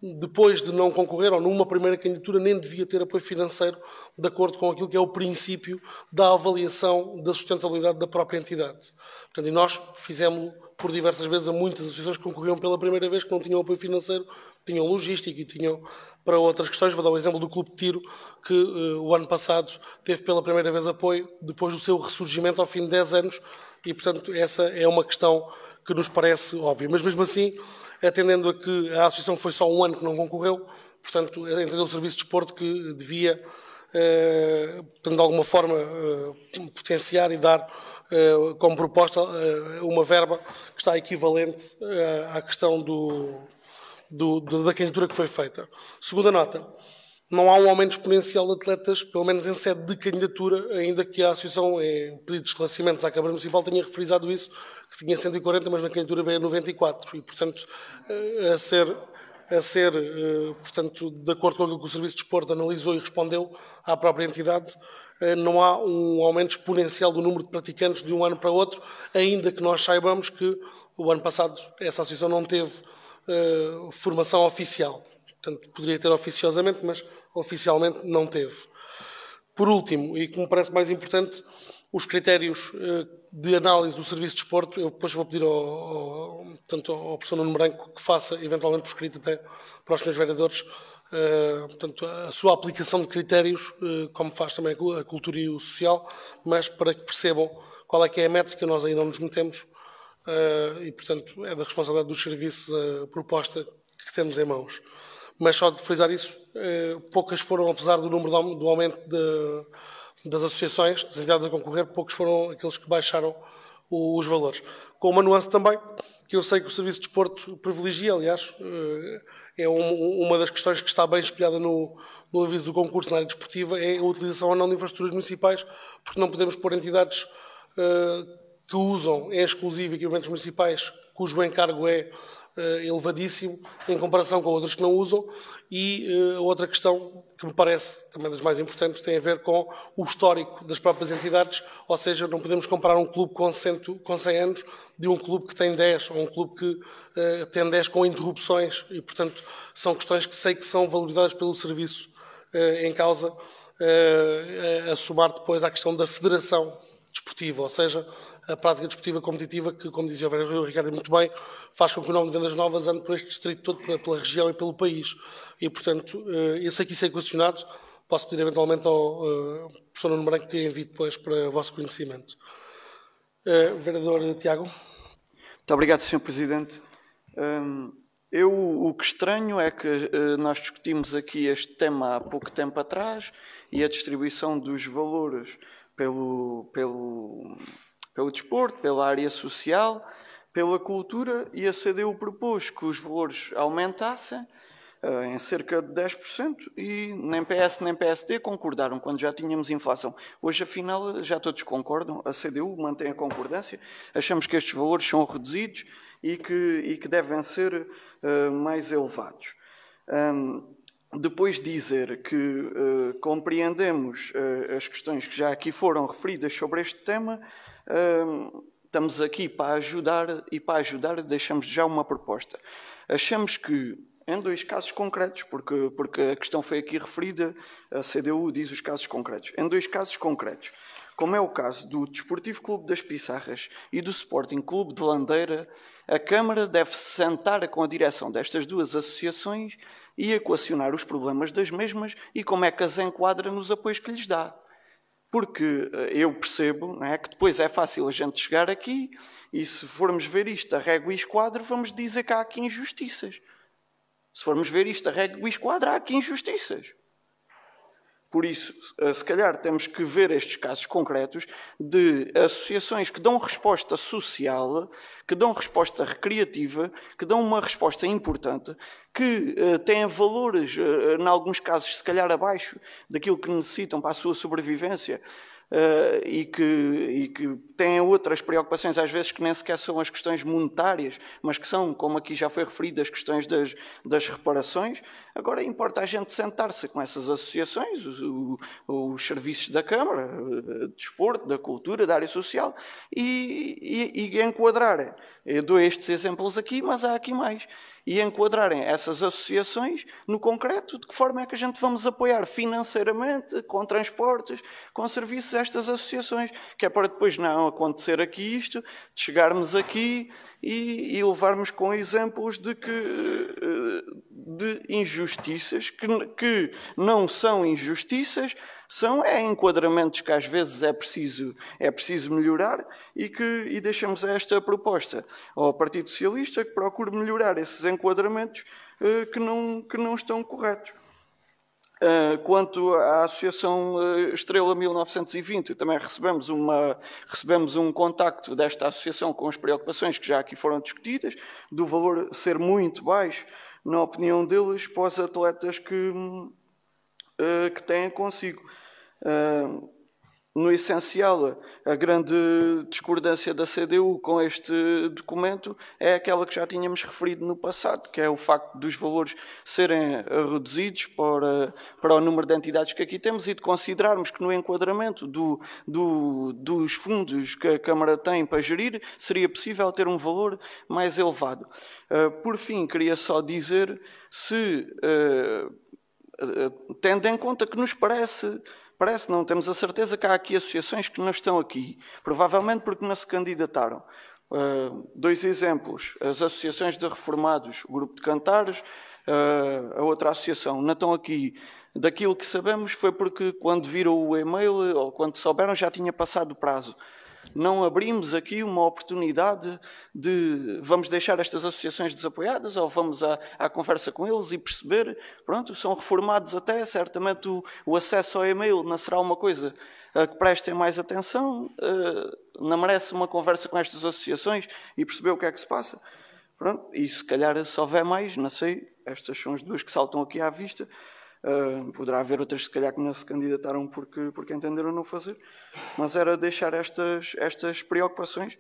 depois de não concorrer, ou numa primeira candidatura, nem devia ter apoio financeiro, de acordo com aquilo que é o princípio da avaliação da sustentabilidade da própria entidade. Portanto, e nós fizemos por diversas vezes a muitas associações que concorriam pela primeira vez, que não tinham apoio financeiro, tinham logística e tinham para outras questões. Vou dar o exemplo do Clube de Tiro, que o ano passado teve pela primeira vez apoio, depois do seu ressurgimento ao fim de 10 anos, e, portanto, essa é uma questão que nos parece óbvia. Mas, mesmo assim, atendendo a que a associação foi só um ano que não concorreu, portanto, entendeu o Serviço de Desporto que devia, de alguma forma, potenciar e dar como proposta uma verba que está equivalente à questão da candidatura que foi feita. Segunda nota, não há um aumento exponencial de atletas, pelo menos em sede de candidatura, ainda que a Associação, em pedido de esclarecimentos à Câmara Municipal, tenha refrisado isso, que tinha 140, mas na candidatura veio a 94, e, portanto, portanto, de acordo com aquilo que o Serviço de Desporto analisou e respondeu à própria entidade, não há um aumento exponencial do número de praticantes de um ano para o outro, ainda que nós saibamos que o ano passado essa associação não teve formação oficial. Portanto, poderia ter oficiosamente, mas oficialmente não teve. Por último, e que me parece mais importante, os critérios de análise do Serviço de Desporto, eu depois vou pedir ao professor Nuno Branco que faça, eventualmente por escrito até para os senhores vereadores, portanto, a sua aplicação de critérios, como faz também a cultura e o social, mas para que percebam qual é que é a métrica, nós ainda não nos metemos, e, portanto, é da responsabilidade dos serviços a proposta que temos em mãos. Mas só de frisar isso, poucas foram, apesar do número do aumento das associações, das entidades a concorrer, poucos foram aqueles que baixaram os valores. Com uma nuance também, que eu sei que o Serviço de Desporto privilegia, aliás, é uma das questões que está bem espelhada no aviso do concurso na área desportiva, é a utilização ou não de infraestruturas municipais, porque não podemos pôr entidades que usam em exclusivo equipamentos municipais cujo encargo é elevadíssimo em comparação com outros que não usam, e outra questão que me parece também das mais importantes tem a ver com o histórico das próprias entidades, ou seja, não podemos comparar um clube com 100 anos de um clube que tem 10, ou um clube que tem 10 com interrupções, e portanto são questões que sei que são valorizadas pelo serviço em causa, a somar depois à questão da federação desportiva, ou seja, a prática desportiva competitiva que, como dizia o vereador Ricardo muito bem, faz com que o nome de Vendas Novas ande por este distrito todo, pela região e pelo país. E, portanto, eu sei que isso é questionado, posso pedir eventualmente ao professor Nuno Branco que envie depois para o vosso conhecimento. Vereador Tiago. Muito obrigado, Sr. Presidente. O que estranho é que nós discutimos aqui este tema há pouco tempo atrás e a distribuição dos valores pelo desporto, pela área social, pela cultura, e a CDU propôs que os valores aumentassem em cerca de 10% e nem PS nem PSD concordaram quando já tínhamos inflação. Hoje, afinal, já todos concordam, a CDU mantém a concordância, achamos que estes valores são reduzidos e que devem ser mais elevados. Depois de dizer que compreendemos as questões que já aqui foram referidas sobre este tema, estamos aqui para ajudar, e para ajudar deixamos já uma proposta. Achamos que, em 2 casos concretos, porque a questão foi aqui referida, a CDU diz os casos concretos. Em 2 casos concretos, como é o caso do Desportivo Clube das Pissarras e do Sporting Clube de Landeira, a Câmara deve se sentar com a direção destas 2 associações e equacionar os problemas das mesmas e como é que as enquadra nos apoios que lhes dá. Porque eu percebo, não é, que depois é fácil a gente chegar aqui e, se formos ver isto a régua e esquadro, vamos dizer que há aqui injustiças. Se formos ver isto a régua e esquadro, há aqui injustiças. Por isso, se calhar temos que ver estes casos concretos de associações que dão resposta social, que dão resposta recreativa, que dão uma resposta importante, que têm valores, em alguns casos, se calhar abaixo daquilo que necessitam para a sua sobrevivência, e que têm outras preocupações, às vezes, que nem sequer são as questões monetárias, mas que são, como aqui já foi referido, as questões das reparações. Agora importa a gente sentar-se com essas associações, os serviços da Câmara, do desporto, da cultura, da área social, e enquadrarem. Eu dou estes exemplos aqui, mas há aqui mais. E enquadrarem essas associações no concreto, de que forma é que a gente vamos apoiar financeiramente, com transportes, com serviços, estas associações, que é para depois não acontecer aqui isto, de chegarmos aqui e levarmos com exemplos de injustiças, que não são injustiças, são enquadramentos que às vezes é preciso melhorar, e deixamos esta proposta ao Partido Socialista, que procure melhorar esses enquadramentos que não estão corretos. Quanto à Associação Estrela 1920, também recebemos um contacto desta associação com as preocupações que já aqui foram discutidas, do valor ser muito baixo, na opinião deles, para os atletas que têm consigo. No essencial, a grande discordância da CDU com este documento é aquela que já tínhamos referido no passado, que é o facto dos valores serem reduzidos para o número de entidades que aqui temos e de considerarmos que no enquadramento dos fundos que a Câmara tem para gerir seria possível ter um valor mais elevado. Por fim, queria só dizer tendo em conta que nos parece, não temos a certeza que há aqui associações que não estão aqui, provavelmente porque não se candidataram. 2 exemplos, as associações de reformados, o Grupo de Cantares, a outra associação, não estão aqui. Daquilo que sabemos foi porque quando viram o e-mail, ou quando souberam, já tinha passado o prazo. Não abrimos aqui uma oportunidade de vamos deixar estas associações desapoiadas ou vamos à conversa com eles e perceber, pronto, são reformados até, certamente o acesso ao e-mail não será uma coisa a que prestem mais atenção, não merece uma conversa com estas associações e perceber o que é que se passa. Pronto, e se calhar se houver mais, não sei, estas são as 2 que saltam aqui à vista. Poderá haver outras, se calhar, que não se candidataram porque entenderam não fazer, mas era deixar estas preocupações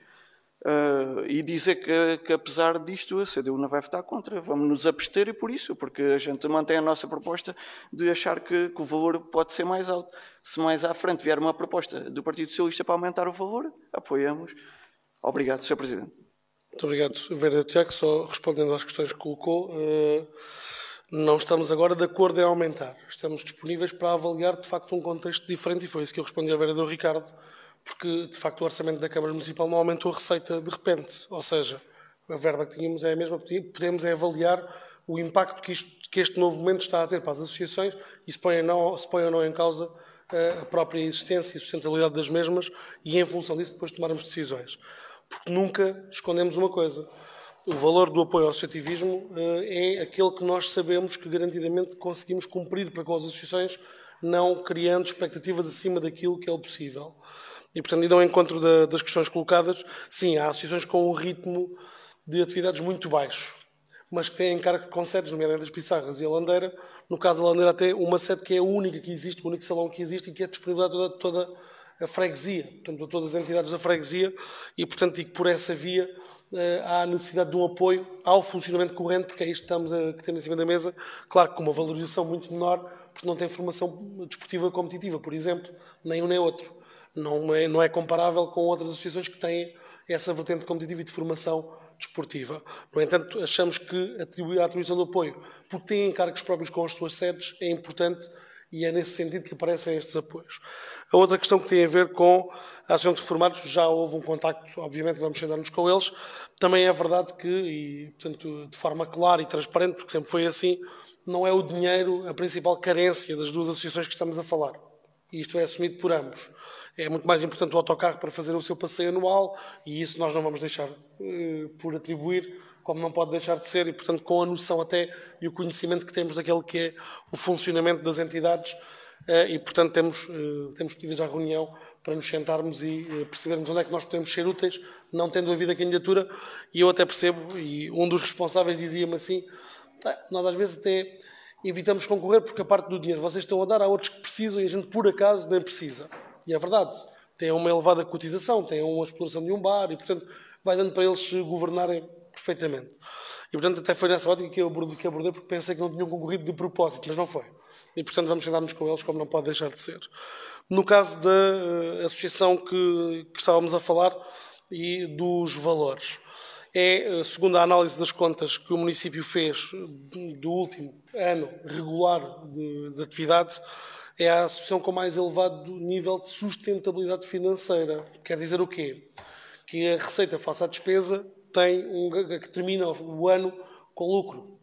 E dizer que apesar disto a CDU não vai votar contra, vamos nos abster e por isso, porque a gente mantém a nossa proposta de achar que o valor pode ser mais alto. Se mais à frente vier uma proposta do Partido Socialista para aumentar o valor, apoiamos. Obrigado, Sr. Presidente. Muito obrigado, vereador Tiago. Só respondendo às questões que colocou, não estamos agora de acordo em aumentar. Estamos disponíveis para avaliar, de facto, um contexto diferente, e foi isso que eu respondi ao vereador Ricardo, porque, de facto, o orçamento da Câmara Municipal não aumentou a receita de repente. Ou seja, a verba que tínhamos é a mesma, podemos avaliar o impacto que este novo momento está a ter para as associações e se põe ou não em causa a própria existência e sustentabilidade das mesmas e, em função disso, depois tomarmos decisões. Porque nunca escondemos uma coisa. O valor do apoio ao associativismo é aquele que nós sabemos que garantidamente conseguimos cumprir para com as associações, não criando expectativas acima daquilo que é o possível. E, portanto, indo ao encontro das questões colocadas, sim, há associações com um ritmo de atividades muito baixo, mas que têm encargo com sedes, nomeadamente as Pissarras e a Landeira. No caso da Landeira, até uma sede que é a única que existe, o único salão que existe e que é disponibilizado a toda a freguesia, portanto, a todas as entidades da freguesia, e, portanto, e que por essa via há necessidade de um apoio ao funcionamento corrente, porque é isto que temos em cima da mesa, claro que com uma valorização muito menor, porque não tem formação desportiva competitiva, por exemplo, nem um nem outro. Não é comparável com outras associações que têm essa vertente competitiva e de formação desportiva. No entanto, achamos que a atribuição do apoio, porque têm encargos próprios com as suas sedes, é importante e é nesse sentido que aparecem estes apoios. A outra questão que tem a ver com a Associação de Reformados, já houve um contacto, obviamente vamos sentar-nos com eles. Também é verdade que, e portanto de forma clara e transparente, porque sempre foi assim, não é o dinheiro a principal carência das duas associações que estamos a falar. E isto é assumido por ambos. É muito mais importante o autocarro para fazer o seu passeio anual e isso nós não vamos deixar por atribuir, como não pode deixar de ser, e portanto com a noção até e o conhecimento que temos daquele que é o funcionamento das entidades e portanto temos pedido já a reunião para nos sentarmos e percebermos onde é que nós podemos ser úteis, não tendo havido a candidatura, e eu até percebo, e um dos responsáveis dizia-me assim, nós às vezes até evitamos concorrer porque a parte do dinheiro vocês estão a dar a outros que precisam e a gente por acaso nem precisa. E é verdade, tem uma elevada cotização, tem uma exploração de um bar e, portanto, vai dando para eles se governarem perfeitamente. E, portanto, até foi nessa ótica que eu abordei porque pensei que não tinham concorrido de propósito, mas não foi. E, portanto, vamos sentar-nos com eles como não pode deixar de ser. No caso da associação que estávamos a falar e dos valores, segundo a análise das contas que o município fez do último ano regular de atividade, é a associação com mais elevado nível de sustentabilidade financeira. Quer dizer o quê? Que a receita face à despesa que termina o ano com lucro.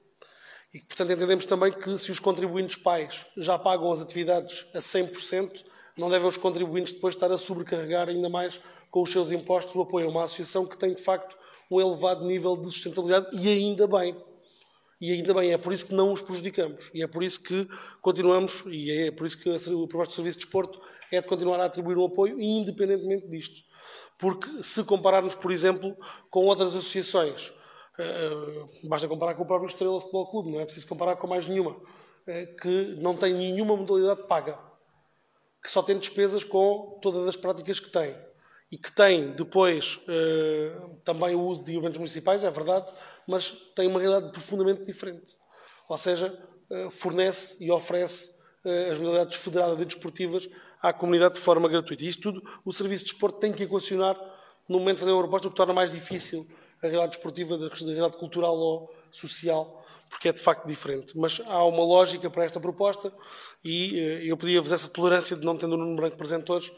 E, portanto, entendemos também que se os contribuintes pais já pagam as atividades a 100%, não devem os contribuintes depois estar a sobrecarregar ainda mais com os seus impostos o apoio a uma associação que tem, de facto, um elevado nível de sustentabilidade e ainda bem. E ainda bem, é por isso que não os prejudicamos. E é por isso que continuamos, e é por isso que a proposta de serviço de desporto é de continuar a atribuir um apoio, independentemente disto. Porque se compararmos, por exemplo, com outras associações, basta comparar com o próprio Estrela Futebol Clube, não é preciso comparar com mais nenhuma, que não tem nenhuma modalidade paga, que só tem despesas com todas as práticas que tem. E que tem depois também o uso de eventos municipais, é verdade, mas tem uma realidade profundamente diferente. Ou seja, fornece e oferece as modalidades federadas e desportivas à comunidade de forma gratuita. E isto tudo, o serviço de desporto tem que equacionar no momento de fazer uma proposta, o que torna mais difícil a realidade desportiva da realidade cultural ou social, porque é de facto diferente. Mas há uma lógica para esta proposta e eu pedia-vos essa tolerância de não tendo o Nuno Branco presente hoje,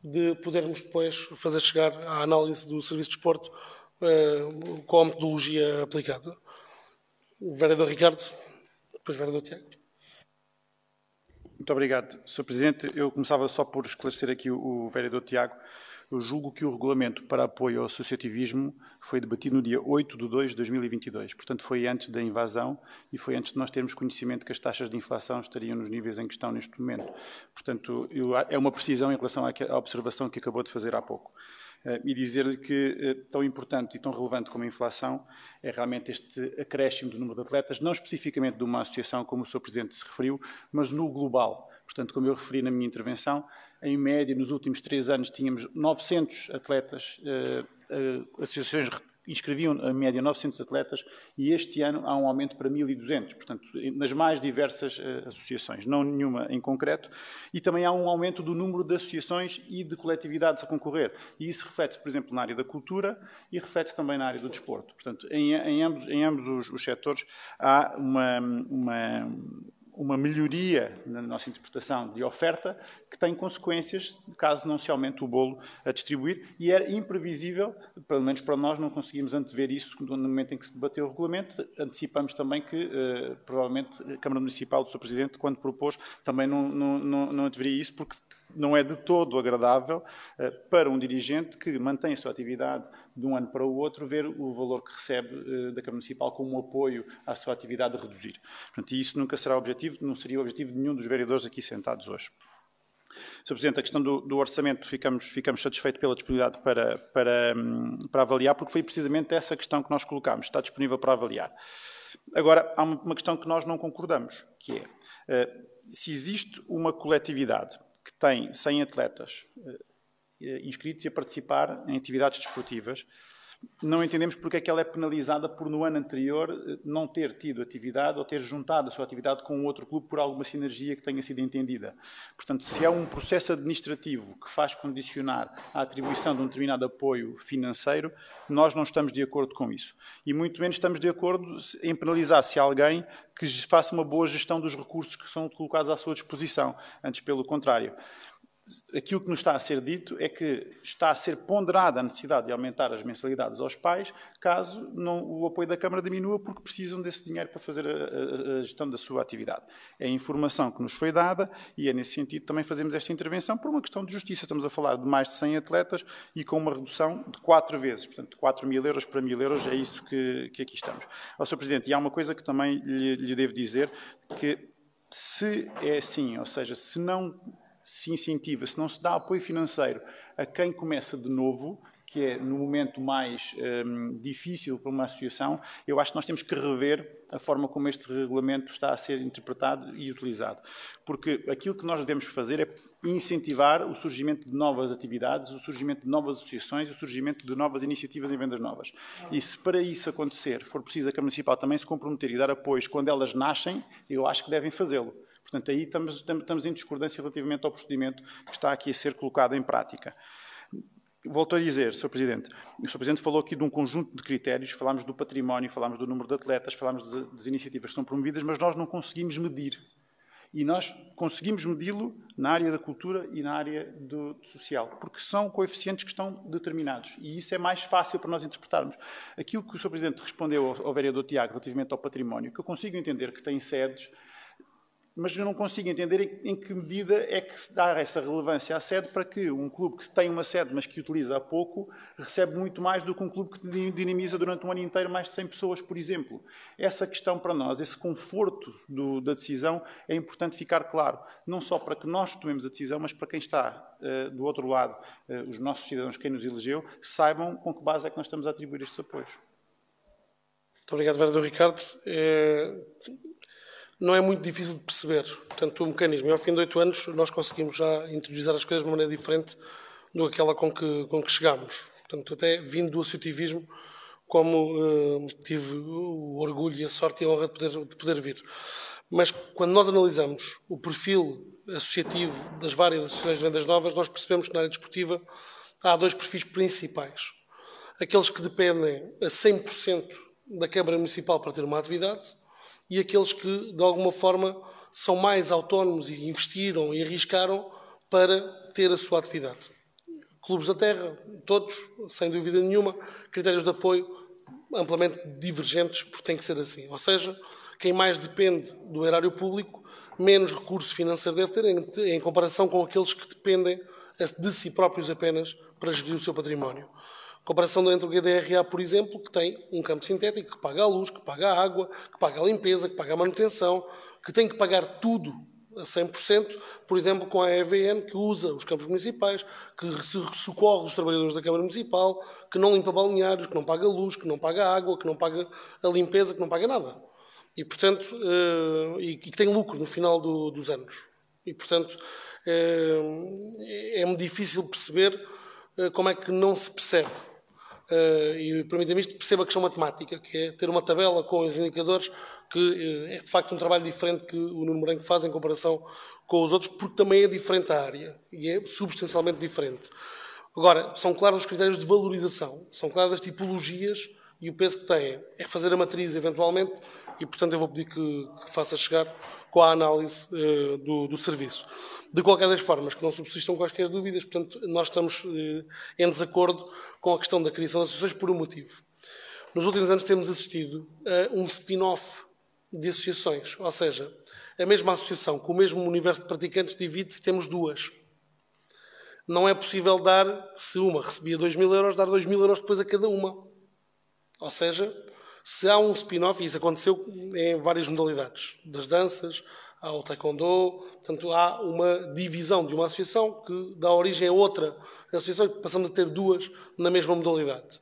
de podermos depois fazer chegar à análise do serviço de desporto com a metodologia aplicada. O vereador Ricardo, depois o vereador Tiago. Muito obrigado, Sr. Presidente. Eu começava só por esclarecer aqui o vereador Tiago. Eu julgo que o regulamento para apoio ao associativismo foi debatido no dia 8 de 2 de 2022. Portanto, foi antes da invasão e foi antes de nós termos conhecimento que as taxas de inflação estariam nos níveis em que estão neste momento. Portanto, é uma precisão em relação à observação que acabou de fazer há pouco. E dizer-lhe que tão importante e tão relevante como a inflação é realmente este acréscimo do número de atletas, não especificamente de uma associação como o Sr. Presidente se referiu, mas no global. Portanto, como eu referi na minha intervenção, em média, nos últimos 3 anos, tínhamos 900 atletas associações inscreviam a média 900 atletas e este ano há um aumento para 1.200, portanto, nas mais diversas associações, não nenhuma em concreto, e também há um aumento do número de associações e de coletividades a concorrer. E isso reflete-se, por exemplo, na área da cultura e reflete-se também na área do desporto. Portanto, em ambos os setores há uma melhoria na nossa interpretação de oferta que tem consequências caso não se aumente o bolo a distribuir e era imprevisível, pelo menos para nós não conseguimos antever isso no momento em que se debateu o regulamento. Antecipamos também que provavelmente a Câmara Municipal do Sr. Presidente, quando propôs, também não anteveria isso, porque não é de todo agradável para um dirigente que mantém a sua atividade de um ano para o outro, ver o valor que recebe da Câmara Municipal como um apoio à sua atividade a reduzir. Portanto, e isso nunca será objetivo, não seria o objetivo de nenhum dos vereadores aqui sentados hoje. Sr. Presidente, a questão do orçamento ficamos satisfeitos pela disponibilidade para avaliar, porque foi precisamente essa questão que nós colocámos, está disponível para avaliar. Agora, há uma questão que nós não concordamos, que é, se existe uma coletividade que tem 100 atletas inscritos e a participar em atividades desportivas, não entendemos porque é que ela é penalizada por, no ano anterior, não ter tido atividade ou ter juntado a sua atividade com outro clube por alguma sinergia que tenha sido entendida. Portanto, se há um processo administrativo que faz condicionar a atribuição de um determinado apoio financeiro, nós não estamos de acordo com isso. E muito menos estamos de acordo em penalizar-se alguém que faça uma boa gestão dos recursos que são colocados à sua disposição. Antes, pelo contrário. Aquilo que nos está a ser dito é que está a ser ponderada a necessidade de aumentar as mensalidades aos pais, caso o apoio da Câmara diminua, porque precisam desse dinheiro para fazer a gestão da sua atividade. É a informação que nos foi dada e é nesse sentido também fazemos esta intervenção por uma questão de justiça. Estamos a falar de mais de 100 atletas e com uma redução de 4 vezes. Portanto, 4.000 euros para 1.000 euros, é isso que aqui estamos. Ao Sr. Presidente, e há uma coisa que também lhe devo dizer, que se é assim, ou seja, se não se incentiva, se não se dá apoio financeiro a quem começa de novo, que é no momento mais difícil para uma associação, eu acho que nós temos que rever a forma como este regulamento está a ser interpretado e utilizado. Porque aquilo que nós devemos fazer é incentivar o surgimento de novas atividades, o surgimento de novas associações, o surgimento de novas iniciativas em vendas novas. E se para isso acontecer for preciso a Câmara Municipal também se comprometer e dar apoios quando elas nascem, eu acho que devem fazê-lo. Portanto, aí estamos em discordância relativamente ao procedimento que está aqui a ser colocado em prática. Volto a dizer, Sr. Presidente, o Sr. Presidente falou aqui de um conjunto de critérios, falámos do património, falámos do número de atletas, falámos das iniciativas que são promovidas, mas nós não conseguimos medir. E nós conseguimos medi-lo na área da cultura e na área do social, porque são coeficientes que estão determinados. E isso é mais fácil para nós interpretarmos. Aquilo que o Sr. Presidente respondeu ao vereador Tiago relativamente ao património, que eu consigo entender que tem sedes, mas eu não consigo entender em que medida é que se dá essa relevância à sede para que um clube que tem uma sede, mas que utiliza há pouco, recebe muito mais do que um clube que dinamiza durante um ano inteiro mais de 100 pessoas, por exemplo. Essa questão para nós, esse conforto da decisão, é importante ficar claro. Não só para que nós tomemos a decisão, mas para quem está do outro lado, os nossos cidadãos, quem nos elegeu, saibam com que base é que nós estamos a atribuir estes apoios. Muito obrigado, vereador Ricardo. Não é muito difícil de perceber, portanto, o mecanismo. E ao fim de 8 anos nós conseguimos já introduzir as coisas de uma maneira diferente do que aquela com que chegámos. Portanto, até vindo do associativismo, como tive o orgulho e a sorte e a honra de poder vir. Mas quando nós analisamos o perfil associativo das várias associações de vendas novas, nós percebemos que na área desportiva há 2 perfis principais. Aqueles que dependem a 100% da Câmara Municipal para ter uma atividade, e aqueles que, de alguma forma, são mais autónomos e investiram e arriscaram para ter a sua atividade. Clubes da terra, todos, sem dúvida nenhuma, critérios de apoio amplamente divergentes, porque tem que ser assim. Ou seja, quem mais depende do erário público, menos recurso financeiro deve ter em comparação com aqueles que dependem de si próprios apenas para gerir o seu património. Comparação entre o GDRA, por exemplo, que tem um campo sintético, que paga a luz, que paga a água, que paga a limpeza, que paga a manutenção, que tem que pagar tudo a 100%, por exemplo, com a EVN, que usa os campos municipais, que socorre os trabalhadores da Câmara Municipal, que não limpa balneários, que não paga a luz, que não paga a água, que não paga a limpeza, que não paga nada. E, portanto, e que tem lucro no final dos anos. E, portanto, é-me difícil perceber como é que não se percebe e permitam-me isto, perceba a questão matemática, que é ter uma tabela com os indicadores, que é de facto um trabalho diferente que o Nuno Branco faz em comparação com os outros, porque também é diferente a área e é substancialmente diferente. Agora, são claros os critérios de valorização, são claras as tipologias e o peso que têm. É fazer a matriz, eventualmente, e, portanto, eu vou pedir que faça chegar com a análise do serviço. De qualquer das formas, que não subsistam quaisquer dúvidas, portanto, nós estamos em desacordo com a questão da criação de associações por um motivo. Nos últimos anos temos assistido a um spin-off de associações, ou seja, a mesma associação com o mesmo universo de praticantes divide-se, temos duas. Não é possível dar, se uma recebia 2.000 euros, dar 2.000 euros depois a cada uma. Ou seja, se há um spin-off, e isso aconteceu em várias modalidades, das danças ao taekwondo, portanto há uma divisão de uma associação que dá origem a outra associação, e passamos a ter duas na mesma modalidade.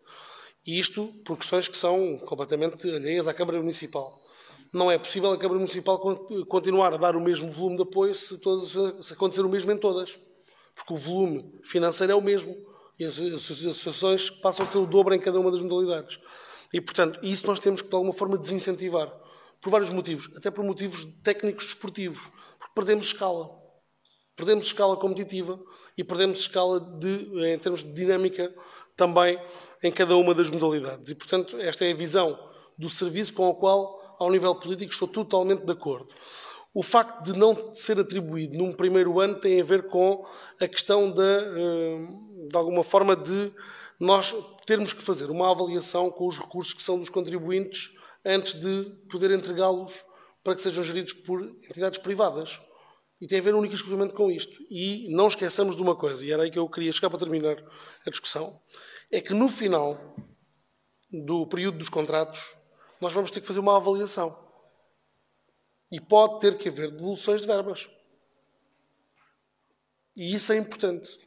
E isto por questões que são completamente alheias à Câmara Municipal. Não é possível a Câmara Municipal continuar a dar o mesmo volume de apoio se acontecer o mesmo em todas. Porque o volume financeiro é o mesmo. E as associações passam a ser o dobro em cada uma das modalidades. E, portanto, isso nós temos que, de alguma forma, desincentivar. Por vários motivos. Até por motivos técnicos desportivos. Porque perdemos escala. Perdemos escala competitiva e perdemos escala em termos de dinâmica também em cada uma das modalidades. E, portanto, esta é a visão do serviço com a qual, ao nível político, estou totalmente de acordo. O facto de não ser atribuído num primeiro ano tem a ver com a questão de alguma forma, de nós termos que fazer uma avaliação com os recursos que são dos contribuintes antes de poder entregá-los para que sejam geridos por entidades privadas. E tem a ver única e exclusivamente com isto. E não esqueçamos de uma coisa, e era aí que eu queria chegar para terminar a discussão, é que no final do período dos contratos nós vamos ter que fazer uma avaliação. E pode ter que haver devoluções de verbas. E isso é importante.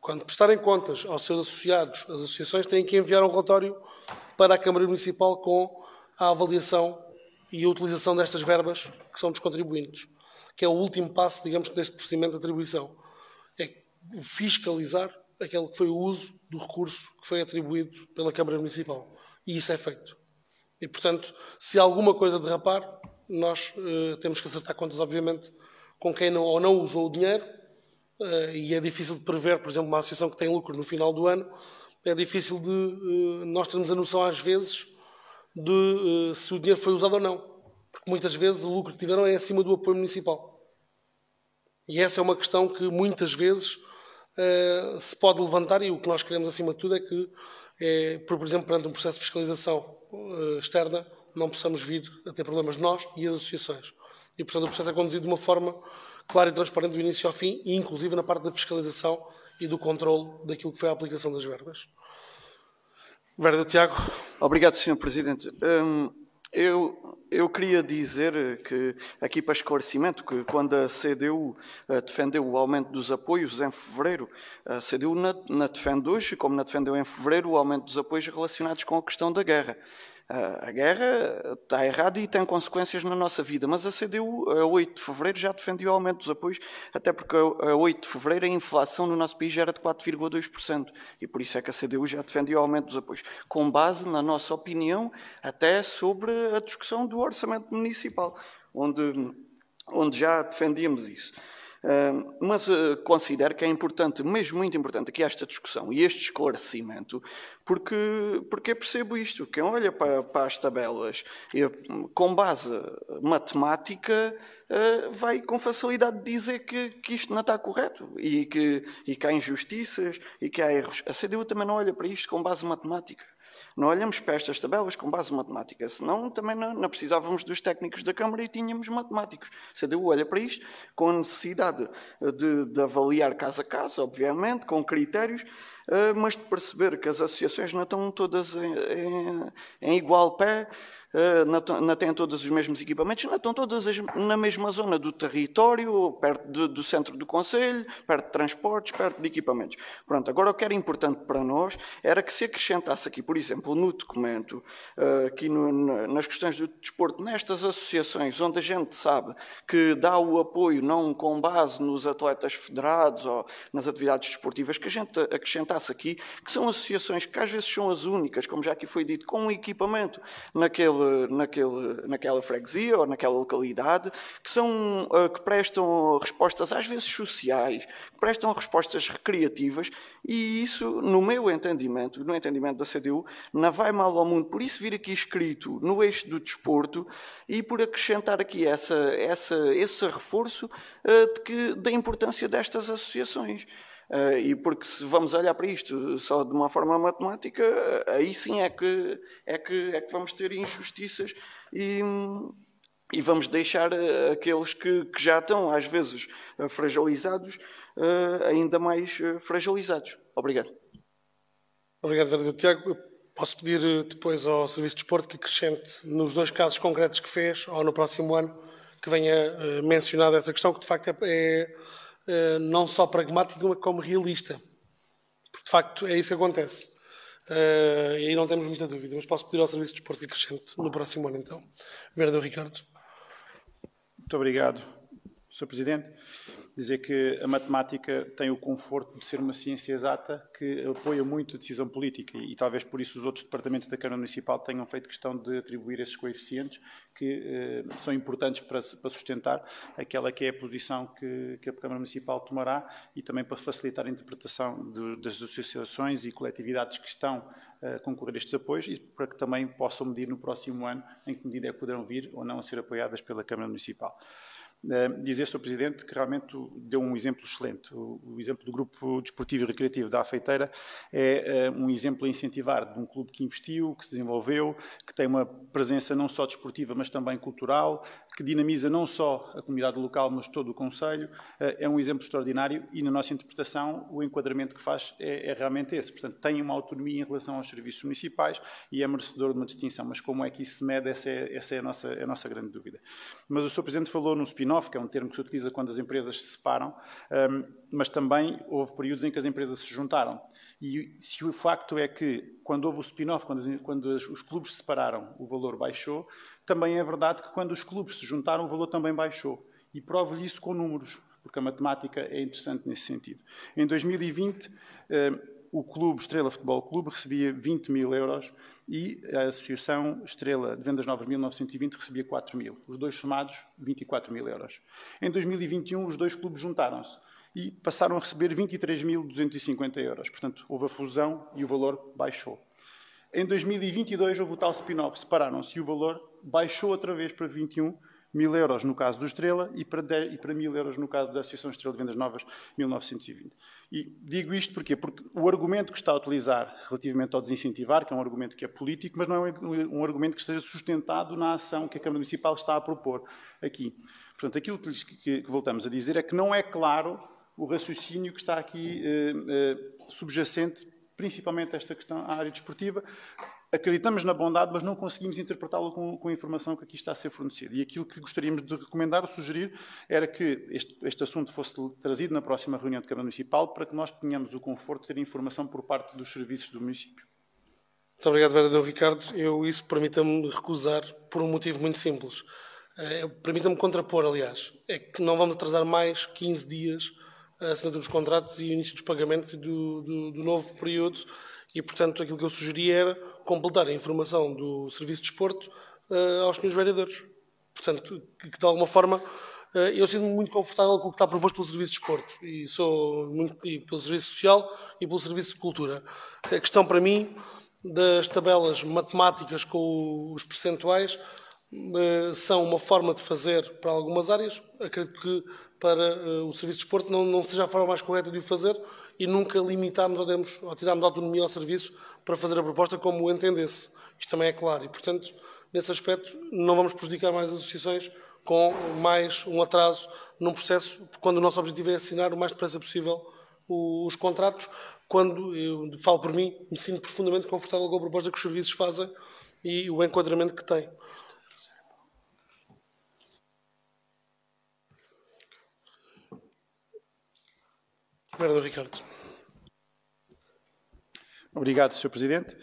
Quando prestarem contas aos seus associados, as associações têm que enviar um relatório para a Câmara Municipal com a avaliação e a utilização destas verbas que são dos contribuintes, que é o último passo, digamos, deste procedimento de atribuição. É fiscalizar aquele que foi o uso do recurso que foi atribuído pela Câmara Municipal. E isso é feito. E, portanto, se há alguma coisa a derrapar, nós temos que acertar contas, obviamente, com quem não usou o dinheiro, e é difícil de prever, por exemplo, uma associação que tem lucro no final do ano, é difícil de nós termos a noção, às vezes, de se o dinheiro foi usado ou não. Porque muitas vezes o lucro que tiveram é acima do apoio municipal. E essa é uma questão que muitas vezes se pode levantar, e o que nós queremos, acima de tudo, é que, por exemplo, perante um processo de fiscalização externa, não possamos vir a ter problemas nós e as associações. E, portanto, o processo é conduzido de uma forma clara e transparente do início ao fim, e inclusive na parte da fiscalização e do controle daquilo que foi a aplicação das verbas. Vereador Tiago. Obrigado, Sr. Presidente. Eu queria dizer que, aqui para esclarecimento, que quando a CDU defendeu o aumento dos apoios em fevereiro, a CDU não defende hoje, como não defendeu em fevereiro, o aumento dos apoios relacionados com a questão da guerra. A guerra está errada e tem consequências na nossa vida, mas a CDU, a 8 de fevereiro, já defendeu o aumento dos apoios, até porque a 8 de fevereiro a inflação no nosso país já era de 4,2%, e por isso é que a CDU já defendeu o aumento dos apoios, com base, na nossa opinião, até sobre a discussão do orçamento municipal, onde já defendíamos isso. Mas considero que é importante, mesmo muito importante, aqui esta discussão e este esclarecimento, porque percebo isto. Quem olha para as tabelas com base matemática vai com facilidade dizer que isto não está correto e que há injustiças e que há erros. A CDU também não olha para isto com base matemática. Não olhamos para estas tabelas com base matemática, senão também não precisávamos dos técnicos da Câmara e tínhamos matemáticos. A CDU olha para isto com a necessidade de avaliar caso a caso, obviamente, com critérios, mas de perceber que as associações não estão todas em igual pé, não têm todos os mesmos equipamentos, não estão todas na mesma zona do território, perto do centro do concelho, perto de transportes, perto de equipamentos. Pronto, agora o que era importante para nós era que se acrescentasse aqui, por exemplo, no documento, aqui nas questões do desporto, nestas associações onde a gente sabe que dá o apoio não com base nos atletas federados ou nas atividades desportivas, que a gente acrescentasse aqui, que são associações que às vezes são as únicas, como já aqui foi dito, com um equipamento naquela freguesia ou naquela localidade, que prestam respostas às vezes sociais, que prestam respostas recreativas, e isso, no meu entendimento, no entendimento da CDU, não vai mal ao mundo. Por isso vir aqui escrito no eixo do desporto e por acrescentar aqui esse reforço da importância destas associações. E porque se vamos olhar para isto só de uma forma matemática, aí sim é que vamos ter injustiças e vamos deixar aqueles que já estão, às vezes, fragilizados, ainda mais fragilizados. Obrigado. Obrigado, vereador Tiago. Posso pedir depois ao Serviço de Desporto que acrescente nos 2 casos concretos que fez, ou no próximo ano, que venha mencionada essa questão, que de facto é não só pragmática, mas como realista. Porque de facto é isso que acontece. E aí não temos muita dúvida, mas posso pedir ao Serviço de Desporto que acrescente no próximo ano, então. Vereador Ricardo. Muito obrigado, Sr. Presidente. Dizer que a matemática tem o conforto de ser uma ciência exata que apoia muito a decisão política e talvez por isso os outros departamentos da Câmara Municipal tenham feito questão de atribuir esses coeficientes que são importantes para sustentar aquela que é a posição que a Câmara Municipal tomará e também para facilitar a interpretação das associações e coletividades que estão a concorrer a estes apoios e para que também possam medir no próximo ano em que medida é que poderão vir ou não a ser apoiadas pela Câmara Municipal. Dizer, Sr. Presidente, que realmente deu um exemplo excelente. O exemplo do Grupo Desportivo e Recreativo da Afeiteira é um exemplo a incentivar de um clube que investiu, que se desenvolveu, que tem uma presença não só desportiva, mas também cultural, que dinamiza não só a comunidade local, mas todo o concelho. É um exemplo extraordinário e, na nossa interpretação, o enquadramento que faz é realmente esse. Portanto, tem uma autonomia em relação aos serviços municipais e é merecedor de uma distinção. Mas como é que isso se mede, essa é a nossa grande dúvida. Mas o Sr. Presidente falou no spin-off, que é um termo que se utiliza quando as empresas se separam, mas também houve períodos em que as empresas se juntaram. E se o facto é que, quando houve o spin-off, quando os clubes se separaram, o valor baixou, também é verdade que quando os clubes se juntaram, o valor também baixou. E provo-lhe isso com números, porque a matemática é interessante nesse sentido. Em 2020, o clube Estrela Futebol Clube recebia 20 mil euros e a Associação Estrela de Vendas Novas 1920 recebia 4 mil. Os dois somados, 24 mil euros. Em 2021, os dois clubes juntaram-se e passaram a receber 23.250 euros. Portanto, houve a fusão e o valor baixou. Em 2022, houve o tal spin-off, separaram-se e o valor baixou outra vez para 21 mil euros no caso do Estrela e para 1.000 euros no caso da Associação Estrela de Vendas Novas 1920. E digo isto porquê? Porque o argumento que está a utilizar relativamente ao desincentivar, que é um argumento que é político, mas não é um argumento que esteja sustentado na ação que a Câmara Municipal está a propor aqui. Portanto, aquilo que voltamos a dizer é que não é claro o raciocínio que está aqui subjacente, principalmente a esta questão à área desportiva. Acreditamos na bondade, mas não conseguimos interpretá-la com a informação que aqui está a ser fornecida. E aquilo que gostaríamos de recomendar ou sugerir era que este assunto fosse trazido na próxima reunião de Câmara Municipal para que nós tenhamos o conforto de ter informação por parte dos serviços do município. Muito obrigado, vereador Ricardo. Isso permita-me recusar por um motivo muito simples. Permita-me contrapor, aliás. É que não vamos atrasar mais 15 dias a assinatura dos contratos e o início dos pagamentos e do novo período. E, portanto, aquilo que eu sugeri era completar a informação do Serviço de Desporto aos senhores vereadores. Portanto, que de alguma forma eu sinto-me muito confortável com o que está proposto pelo Serviço de Desporto e pelo Serviço Social e pelo Serviço de Cultura. A questão para mim das tabelas matemáticas com os percentuais são uma forma de fazer para algumas áreas. Acredito que para o Serviço de Desporto não seja a forma mais correta de o fazer e nunca limitámos ou tirámos autonomia ao serviço para fazer a proposta como o entendesse. Isto também é claro. E, portanto, nesse aspecto, não vamos prejudicar mais as associações com mais um atraso num processo, quando o nosso objetivo é assinar o mais depressa possível os contratos, quando, eu falo por mim, me sinto profundamente confortável com a proposta que os serviços fazem e o enquadramento que tem. Vereador Ricardo. Obrigado, Sr. Presidente.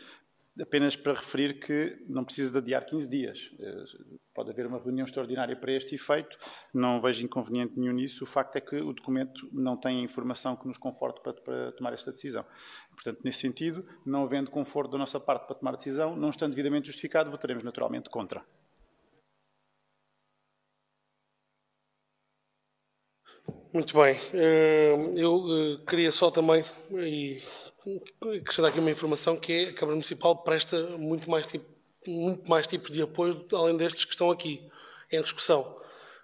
Apenas para referir que não precisa de adiar 15 dias. Pode haver uma reunião extraordinária para este efeito. Não vejo inconveniente nenhum nisso. O facto é que o documento não tem a informação que nos conforte para tomar esta decisão. Portanto, nesse sentido, não havendo conforto da nossa parte para tomar a decisão, não estando devidamente justificado, votaremos naturalmente contra. Muito bem. Eu queria só também acrescentar aqui uma informação, que é a Câmara Municipal presta muito mais tipos de apoio, além destes que estão aqui em discussão,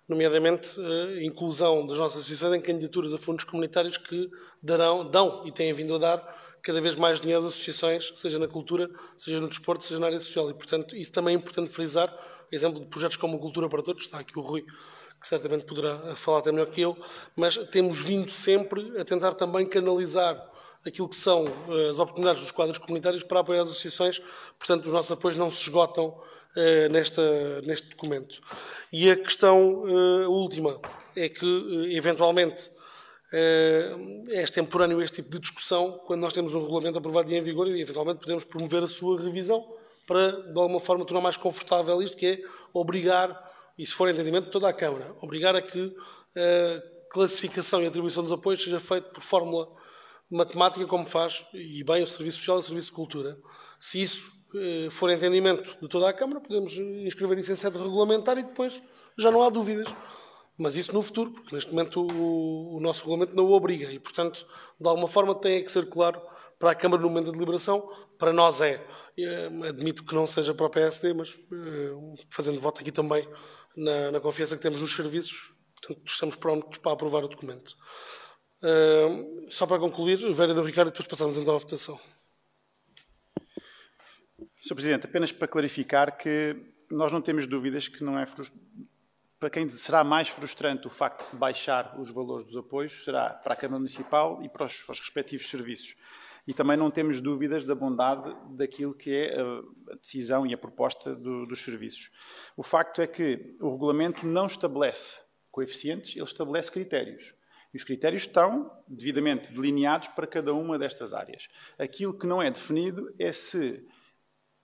nomeadamente a inclusão das nossas associações em candidaturas a fundos comunitários que dão e têm vindo a dar cada vez mais dinheiro às associações, seja na cultura, seja no desporto, seja na área social. E, portanto, isso também é importante frisar. Exemplo de projetos como a Cultura para Todos, está aqui o Rui, que certamente poderá falar até melhor que eu, mas temos vindo sempre a tentar também canalizar aquilo que são as oportunidades dos quadros comunitários para apoiar as associações. Portanto, os nossos apoios não se esgotam neste documento. E a questão última é que, eventualmente, é extemporâneo este tipo de discussão quando nós temos um regulamento aprovado e em vigor, e eventualmente podemos promover a sua revisão para, de alguma forma, tornar mais confortável isto, que é obrigar, e se for entendimento, toda a Câmara, obrigar a que a classificação e atribuição dos apoios seja feita por fórmula matemática, como faz, e bem, o Serviço Social e o Serviço de Cultura. Se isso for entendimento de toda a Câmara, podemos inscrever isso em sede regulamentar e depois já não há dúvidas. Mas isso no futuro, porque neste momento o nosso regulamento não o obriga e, portanto, de alguma forma tem que ser claro para a Câmara no momento da deliberação. Para nós admito que não seja para o PSD, mas fazendo voto aqui também na confiança que temos nos serviços, portanto, estamos prontos para aprovar o documento. Só para concluir, o vereador Ricardo, e depois passamos então à votação. Sr. Presidente, apenas para clarificar que nós não temos dúvidas que não é para quem será mais frustrante o facto de se baixar os valores dos apoios, será para a Câmara Municipal e para os respectivos serviços. E também não temos dúvidas da bondade daquilo que é a decisão e a proposta dos serviços. O facto é que o regulamento não estabelece coeficientes, ele estabelece critérios. E os critérios estão devidamente delineados para cada uma destas áreas. Aquilo que não é definido é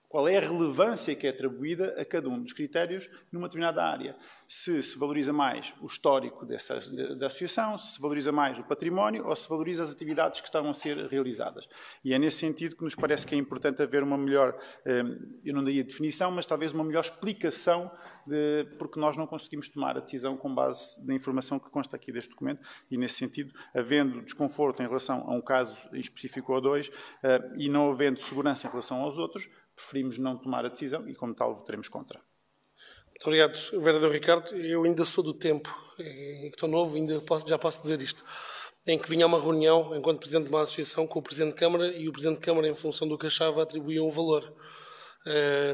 qual é a relevância que é atribuída a cada um dos critérios numa determinada área. Se valoriza mais o histórico da associação, se valoriza mais o património ou se valoriza as atividades que estão a ser realizadas. E é nesse sentido que nos parece que é importante haver uma melhor, eu não daria definição, mas talvez uma melhor explicação, porque nós não conseguimos tomar a decisão com base na informação que consta aqui deste documento e, nesse sentido, havendo desconforto em relação a um caso em específico ou dois e não havendo segurança em relação aos outros, preferimos não tomar a decisão e, como tal, votaremos contra. Muito obrigado, vereador Ricardo. Eu ainda sou do tempo, estou novo, já posso dizer isto, em que vinha a uma reunião, enquanto Presidente de uma associação, com o Presidente de Câmara, e o Presidente de Câmara, em função do que achava, atribuía um valor.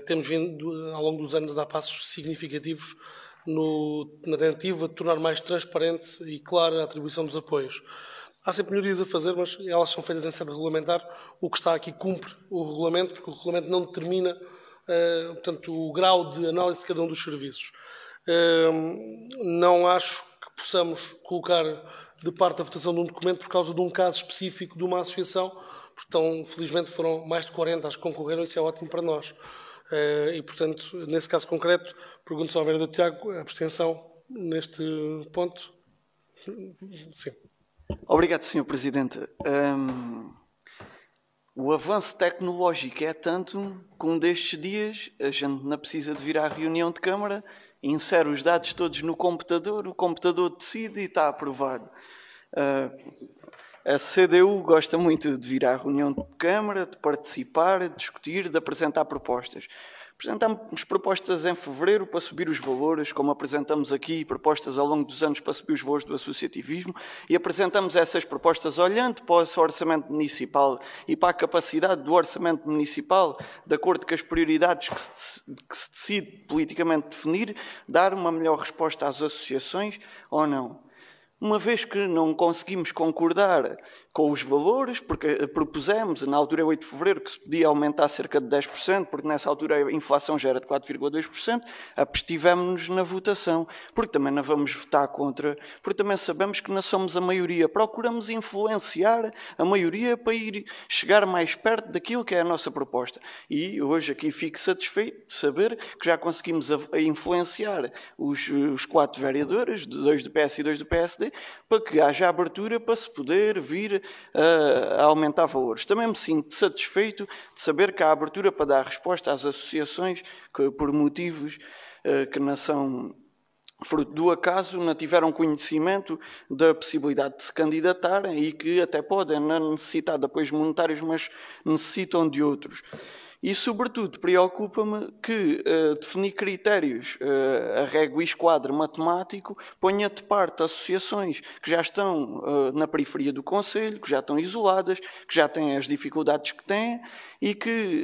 Temos vindo, ao longo dos anos, a dar passos significativos na tentativa de tornar mais transparente e clara a atribuição dos apoios. Há sempre melhorias a fazer, mas elas são feitas em sede regulamentar. O que está aqui cumpre o regulamento, porque o regulamento não determina, portanto, o grau de análise de cada um dos serviços. Não acho que possamos colocar de parte a votação de um documento por causa de um caso específico de uma associação, porque então, felizmente foram mais de 40 as que concorreram, isso é ótimo para nós. E, portanto, nesse caso concreto, pergunto só ao vereador Tiago, a abstenção neste ponto? Sim. Obrigado, Sr. Presidente. O avanço tecnológico é tanto que um destes dias a gente não precisa de vir à reunião de Câmara, insere os dados todos no computador, o computador decide e está aprovado. A CDU gosta muito de vir à reunião de Câmara, de participar, de discutir, de apresentar propostas. Apresentamos propostas em fevereiro para subir os valores, como apresentamos aqui propostas ao longo dos anos para subir os valores do associativismo, e apresentamos essas propostas olhando para o orçamento municipal e para a capacidade do orçamento municipal, de acordo com as prioridades que se decide politicamente definir, dar uma melhor resposta às associações ou não. Uma vez que não conseguimos concordar com os valores, porque propusemos, na altura 8 de fevereiro, que se podia aumentar cerca de 10%, porque nessa altura a inflação já era de 4,2%, abstivemos-nos na votação, porque também não vamos votar contra, porque também sabemos que não somos a maioria, procuramos influenciar a maioria para ir chegar mais perto daquilo que é a nossa proposta. E hoje aqui fico satisfeito de saber que já conseguimos influenciar os 4 vereadores, 2 do PS e 2 do PSD, para que haja abertura para se poder vir a aumentar valores. Também me sinto satisfeito de saber que há abertura para dar resposta às associações que, por motivos que não são fruto do acaso, não tiveram conhecimento da possibilidade de se candidatarem e que até podem não necessitar de apoios monetários, mas necessitam de outros. E, sobretudo, preocupa-me que definir critérios a régua e esquadro matemático ponha de parte associações que já estão na periferia do Conselho, que já estão isoladas, que já têm as dificuldades que têm e que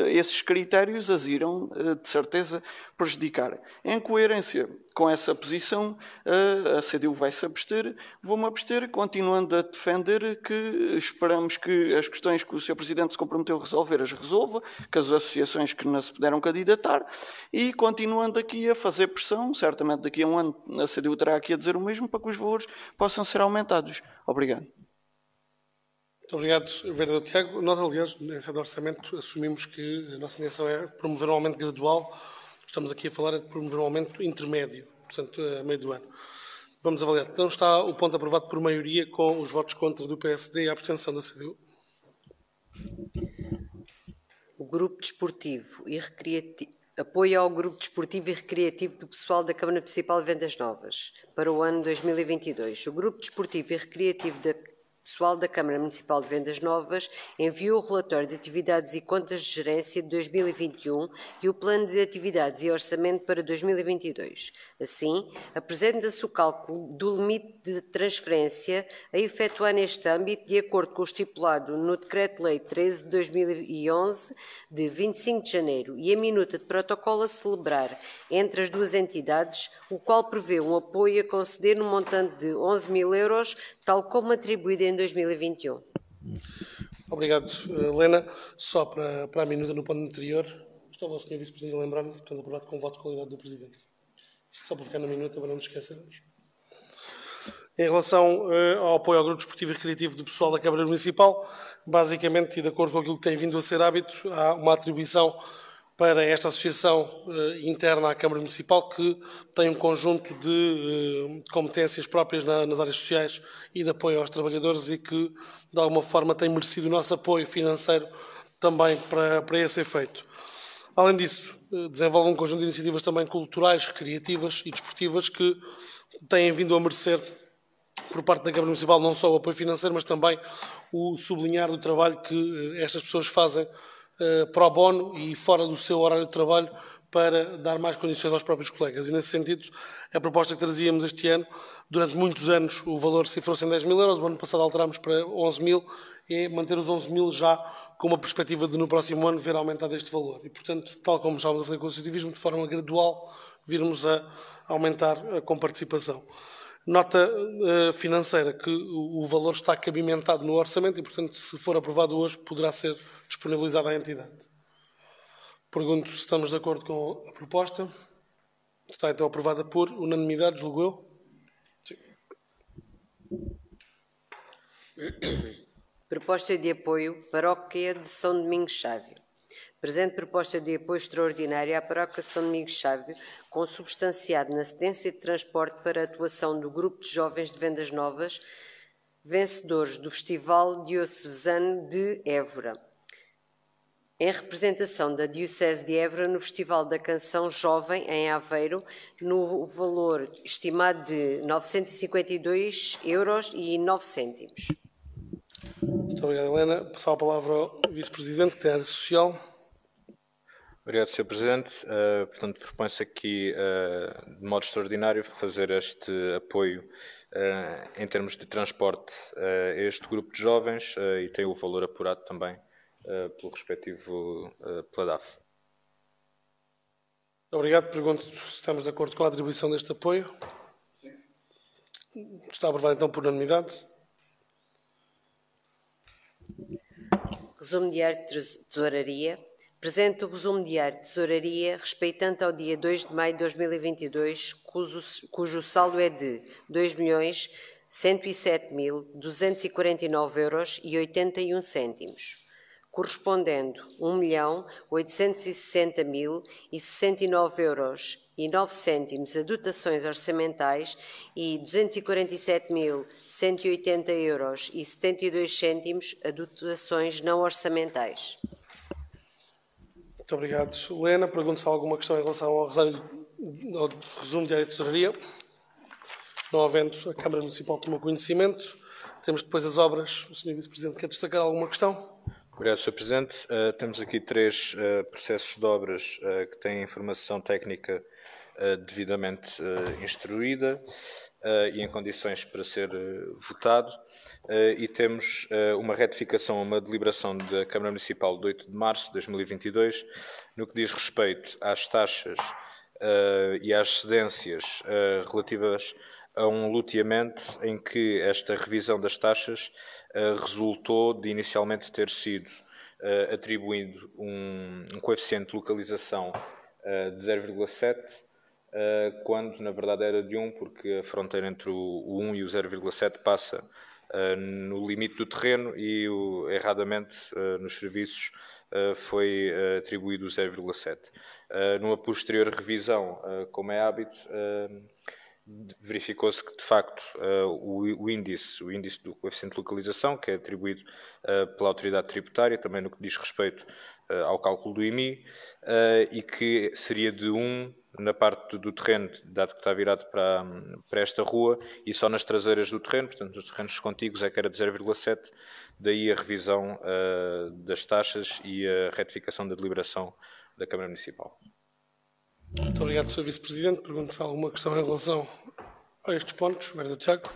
esses critérios as irão, de certeza, prejudicar. Em coerência com essa posição, a CDU vai-se abster, vou-me abster, continuando a defender que esperamos que as questões que o Sr. Presidente se comprometeu a resolver as resolva, que as associações que não se puderam candidatar, e continuando aqui a fazer pressão, certamente daqui a um ano a CDU terá aqui a dizer o mesmo, para que os valores possam ser aumentados. Obrigado. Muito obrigado, vereador Tiago. Nós, aliás, nesse orçamento, assumimos que a nossa intenção é promover um aumento gradual. Estamos aqui a falar de promover um aumento intermédio, portanto, a meio do ano. Vamos avaliar. Então está o ponto aprovado por maioria com os votos contra do PSD e a abstenção da CDU. O Grupo Desportivo e Recreativo. Apoio ao Grupo Desportivo e Recreativo do pessoal da Câmara Municipal de Vendas Novas para o ano 2022. O Grupo Desportivo e Recreativo da pessoal da Câmara Municipal de Vendas Novas enviou o relatório de atividades e contas de gerência de 2021 e o plano de atividades e orçamento para 2022. Assim, apresenta-se o cálculo do limite de transferência a efetuar neste âmbito de acordo com o estipulado no Decreto-Lei 13 de 2011 de 25 de janeiro e a minuta de protocolo a celebrar entre as duas entidades, o qual prevê um apoio a conceder no montante de 11.000 euros, tal como atribuído em 2021. Obrigado, Helena. Só para a minuta no ponto anterior, estava o Sr. Vice-Presidente a lembrar-me, portanto, aprovado com o voto de qualidade do Presidente. Só para ficar na minuta, para não nos esquecermos. Em relação ao apoio ao Grupo Desportivo e Recreativo do pessoal da Câmara Municipal, basicamente, e de acordo com aquilo que tem vindo a ser hábito, há uma atribuição para esta associação interna à Câmara Municipal que tem um conjunto de competências próprias nas áreas sociais e de apoio aos trabalhadores e que, de alguma forma, tem merecido o nosso apoio financeiro também para esse efeito. Além disso, desenvolve um conjunto de iniciativas também culturais, recreativas e desportivas que têm vindo a merecer, por parte da Câmara Municipal, não só o apoio financeiro, mas também o sublinhar do trabalho que estas pessoas fazem pro bono e fora do seu horário de trabalho para dar mais condições aos próprios colegas. E, nesse sentido, a proposta que trazíamos este ano, durante muitos anos o valor cifrou-se em 10.000 euros, o ano passado alterámos para 11.000, é manter os 11.000 já com uma perspectiva de, no próximo ano, ver aumentado este valor. E, portanto, tal como estávamos a fazer com o associativismo, de forma gradual, virmos a aumentar com participação. Nota financeira que o valor está cabimentado no orçamento e, portanto, se for aprovado hoje, poderá ser disponibilizado à entidade. Pergunto se estamos de acordo com a proposta. Está então aprovada por unanimidade, julgo eu? Sim. Proposta de apoio Paróquia de São Domingos Sávio. Presente proposta de apoio extraordinário à Paróquia São Domingos Sávio, consubstanciado na cedência de transporte para a atuação do Grupo de Jovens de Vendas Novas, vencedores do Festival Diocesano de Évora, em representação da Diocese de Évora no Festival da Canção Jovem em Aveiro, no valor estimado de 952,09 euros. Muito obrigado, Helena. Passar a palavra ao Vice-Presidente, que tem a área social. Obrigado, Sr. Presidente. Portanto, propõe-se aqui, de modo extraordinário, fazer este apoio em termos de transporte a este grupo de jovens e tem o valor apurado também pelo respectivo pela DAF. Obrigado. Pergunto se estamos de acordo com a atribuição deste apoio. Sim. Está aprovado então por unanimidade. Resumo diário de tesouraria. Presente o resumo diário de tesouraria respeitante ao dia 2 de maio de 2022, cujo saldo é de 2.107.249,81 €, correspondendo 1.860.069,09 € a dotações orçamentais e 247.180,72 € a dotações não orçamentais. Muito obrigado, Helena. Pergunto se há alguma questão em relação ao resumo diário de tesouraria. Não havendo, a Câmara Municipal tomou conhecimento. Temos depois as obras. O Sr. Vice-Presidente quer destacar alguma questão? Obrigado, Sr. Presidente. Temos aqui 3 processos de obras que têm informação técnica devidamente instruída e em condições para ser votado. E temos uma retificação, uma deliberação da Câmara Municipal de 8 de março de 2022, no que diz respeito às taxas e às cedências relativas a um loteamento em que esta revisão das taxas resultou de inicialmente ter sido atribuído um coeficiente de localização de 0,7, quando na verdade era de 1, porque a fronteira entre o 1 e o 0,7 passa no limite do terreno e erradamente nos serviços foi atribuído o 0,7. Numa posterior revisão, como é hábito, verificou-se que, de facto, o índice do coeficiente de localização, que é atribuído pela autoridade tributária, também no que diz respeito ao cálculo do IMI, e que seria de 1 na parte do terreno, dado que está virado para esta rua, e só nas traseiras do terreno, portanto, nos terrenos contíguos é que era de 0,7, daí a revisão das taxas e a retificação da deliberação da Câmara Municipal. Muito obrigado, Sr. Vice-Presidente. Pergunto se há alguma questão em relação a estes pontos. Vereador Tiago.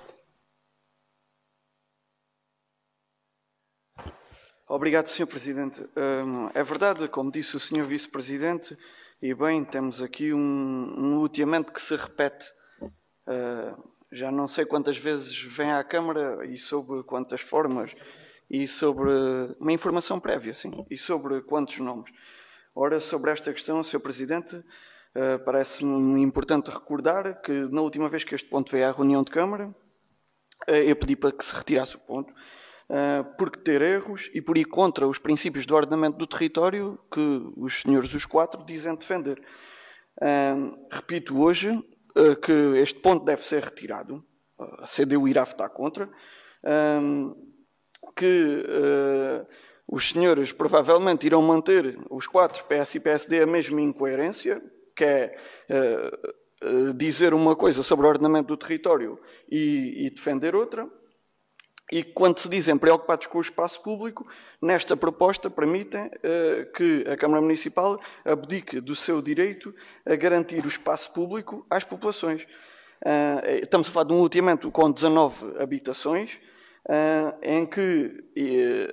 Obrigado, Sr. Presidente. É verdade, como disse o Sr. Vice-Presidente, e bem, temos aqui um loteamento que se repete. Já não sei quantas vezes vem à Câmara e sob quantas formas, e sobre uma informação prévia, sim, e sobre quantos nomes. Ora, sobre esta questão, Sr. Presidente, parece-me importante recordar que na última vez que este ponto veio à reunião de Câmara, eu pedi para que se retirasse o ponto, porque ter erros e por ir contra os princípios do ordenamento do território que os senhores, os 4, dizem defender. Repito hoje que este ponto deve ser retirado, a CDU irá votar contra, que os senhores provavelmente irão manter, os 4, PS e PSD, a mesma incoerência, que é dizer uma coisa sobre o ordenamento do território e defender outra. E quando se dizem preocupados com o espaço público, nesta proposta permitem que a Câmara Municipal abdique do seu direito a garantir o espaço público às populações. Estamos a falar de um loteamento com 19 habitações, em que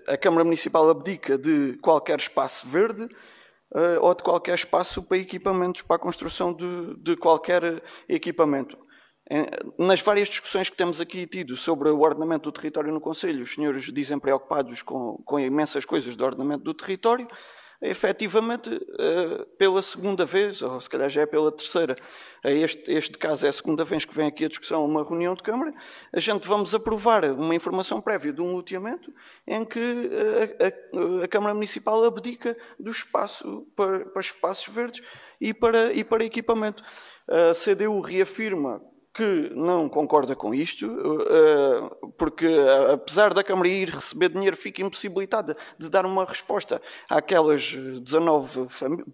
a Câmara Municipal abdica de qualquer espaço verde ou de qualquer espaço para equipamentos, para a construção de qualquer equipamento. Nas várias discussões que temos aqui tido sobre o ordenamento do território no Conselho, os senhores dizem preocupados com imensas coisas do ordenamento do território. Efetivamente, pela segunda vez, ou se calhar já é pela terceira, este caso é a segunda vez que vem aqui a discussão a uma reunião de Câmara, a gente vamos aprovar uma informação prévia de um loteamento em que a Câmara Municipal abdica do espaço para espaços verdes e para equipamento. A CDU reafirma que não concorda com isto, porque apesar da Câmara ir receber dinheiro, fica impossibilitada de dar uma resposta àquelas 19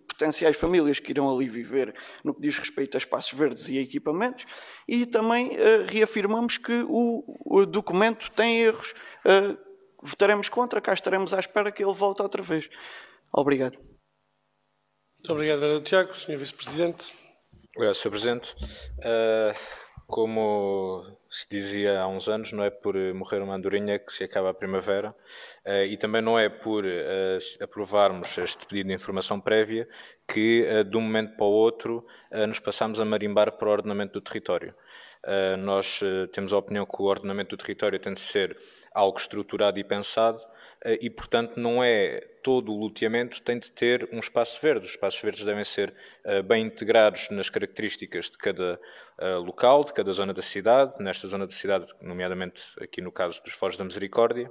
potenciais famílias que irão ali viver no que diz respeito a espaços verdes e a equipamentos, e também reafirmamos que o documento tem erros. Votaremos contra, cá estaremos à espera que ele volte outra vez. Obrigado. Muito obrigado, vereador Tiago. Sr. Vice-Presidente. Obrigado, Sr. Presidente. Como se dizia há uns anos, não é por morrer uma andorinha que se acaba a primavera, e também não é por aprovarmos este pedido de informação prévia que de um momento para o outro nos passamos a marimbar para o ordenamento do território. Nós temos a opinião que o ordenamento do território tem de ser algo estruturado e pensado e, portanto, não é todo o loteamento tem de ter um espaço verde. Os espaços verdes devem ser bem integrados nas características de cada local, de cada zona da cidade. Nesta zona da cidade, nomeadamente aqui no caso dos Foros da Misericórdia,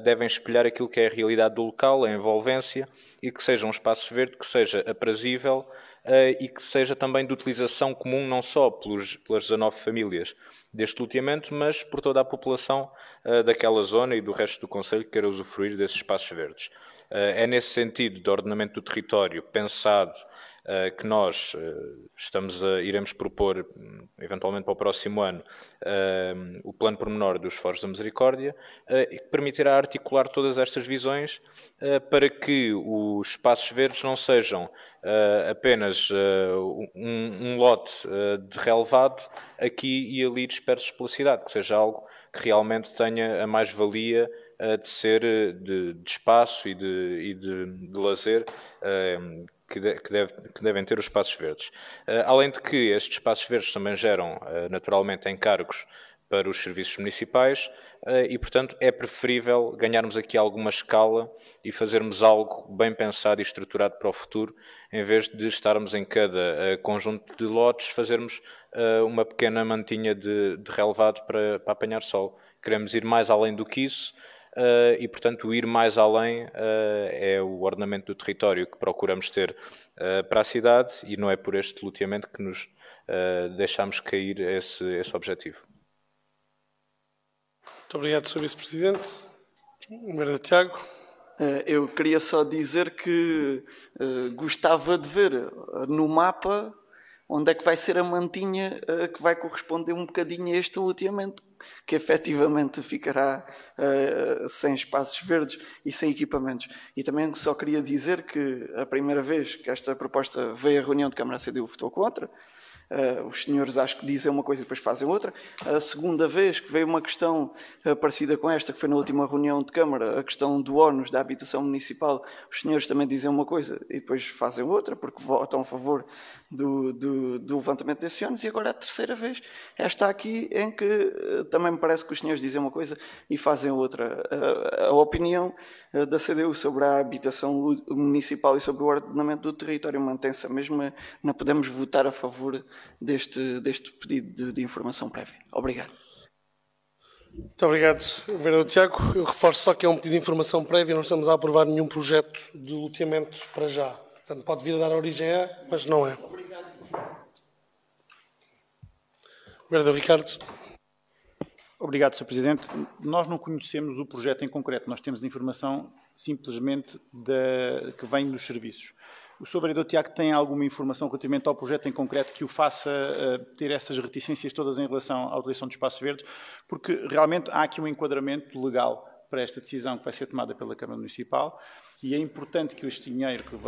devem espelhar aquilo que é a realidade do local, a envolvência, e que seja um espaço verde que seja aprazível e que seja também de utilização comum não só pelas 19 famílias deste loteamento, mas por toda a população daquela zona e do resto do concelho que queira usufruir desses espaços verdes. É nesse sentido de ordenamento do território pensado que nós iremos propor, eventualmente para o próximo ano, o plano pormenor dos Foros da Misericórdia, que permitirá articular todas estas visões para que os espaços verdes não sejam apenas um lote de relevado aqui e ali dispersos pela cidade, que seja algo que realmente tenha a mais-valia de ser de espaço e de lazer que devem ter os espaços verdes. Além de que estes espaços verdes também geram naturalmente encargos para os serviços municipais e, portanto, é preferível ganharmos aqui alguma escala e fazermos algo bem pensado e estruturado para o futuro, em vez de estarmos em cada conjunto de lotes, fazermos uma pequena mantinha de relevado para apanhar sol. Queremos ir mais além do que isso, e, portanto, ir mais além é o ordenamento do território que procuramos ter para a cidade, e não é por este loteamento que nos deixamos cair esse objetivo. Muito obrigado, Sr. Vice-Presidente. Vereador Tiago. Eu queria só dizer que gostava de ver no mapa onde é que vai ser a mantinha que vai corresponder um bocadinho a este loteamento, que efetivamente ficará sem espaços verdes e sem equipamentos. E também só queria dizer que a primeira vez que esta proposta veio à reunião de Câmara, a CDU votou contra. Os senhores acho que dizem uma coisa e depois fazem outra. A segunda vez que veio uma questão parecida com esta, que foi na última reunião de Câmara, a questão do ónus da habitação municipal, os senhores também dizem uma coisa e depois fazem outra, porque votam a favor do levantamento desse ónus. E agora a terceira vez, esta aqui, em que também me parece que os senhores dizem uma coisa e fazem outra. A opinião da CDU sobre a habitação municipal e sobre o ordenamento do território mantém-se a mesma. Não podemos votar a favor deste pedido de informação prévia. Obrigado. Muito obrigado, vereador Tiago. Eu reforço só que é um pedido de informação prévia, não estamos a aprovar nenhum projeto de loteamento para já. Portanto, pode vir a dar origem a, mas não é. Obrigado. Vereador Ricardo. Obrigado, Sr. Presidente. Nós não conhecemos o projeto em concreto, nós temos informação simplesmente que vem dos serviços. O Sr. Vereador Tiago tem alguma informação relativamente ao projeto em concreto que o faça ter essas reticências todas em relação à utilização de espaços verdes? Porque realmente há aqui um enquadramento legal para esta decisão que vai ser tomada pela Câmara Municipal e é importante que este dinheiro que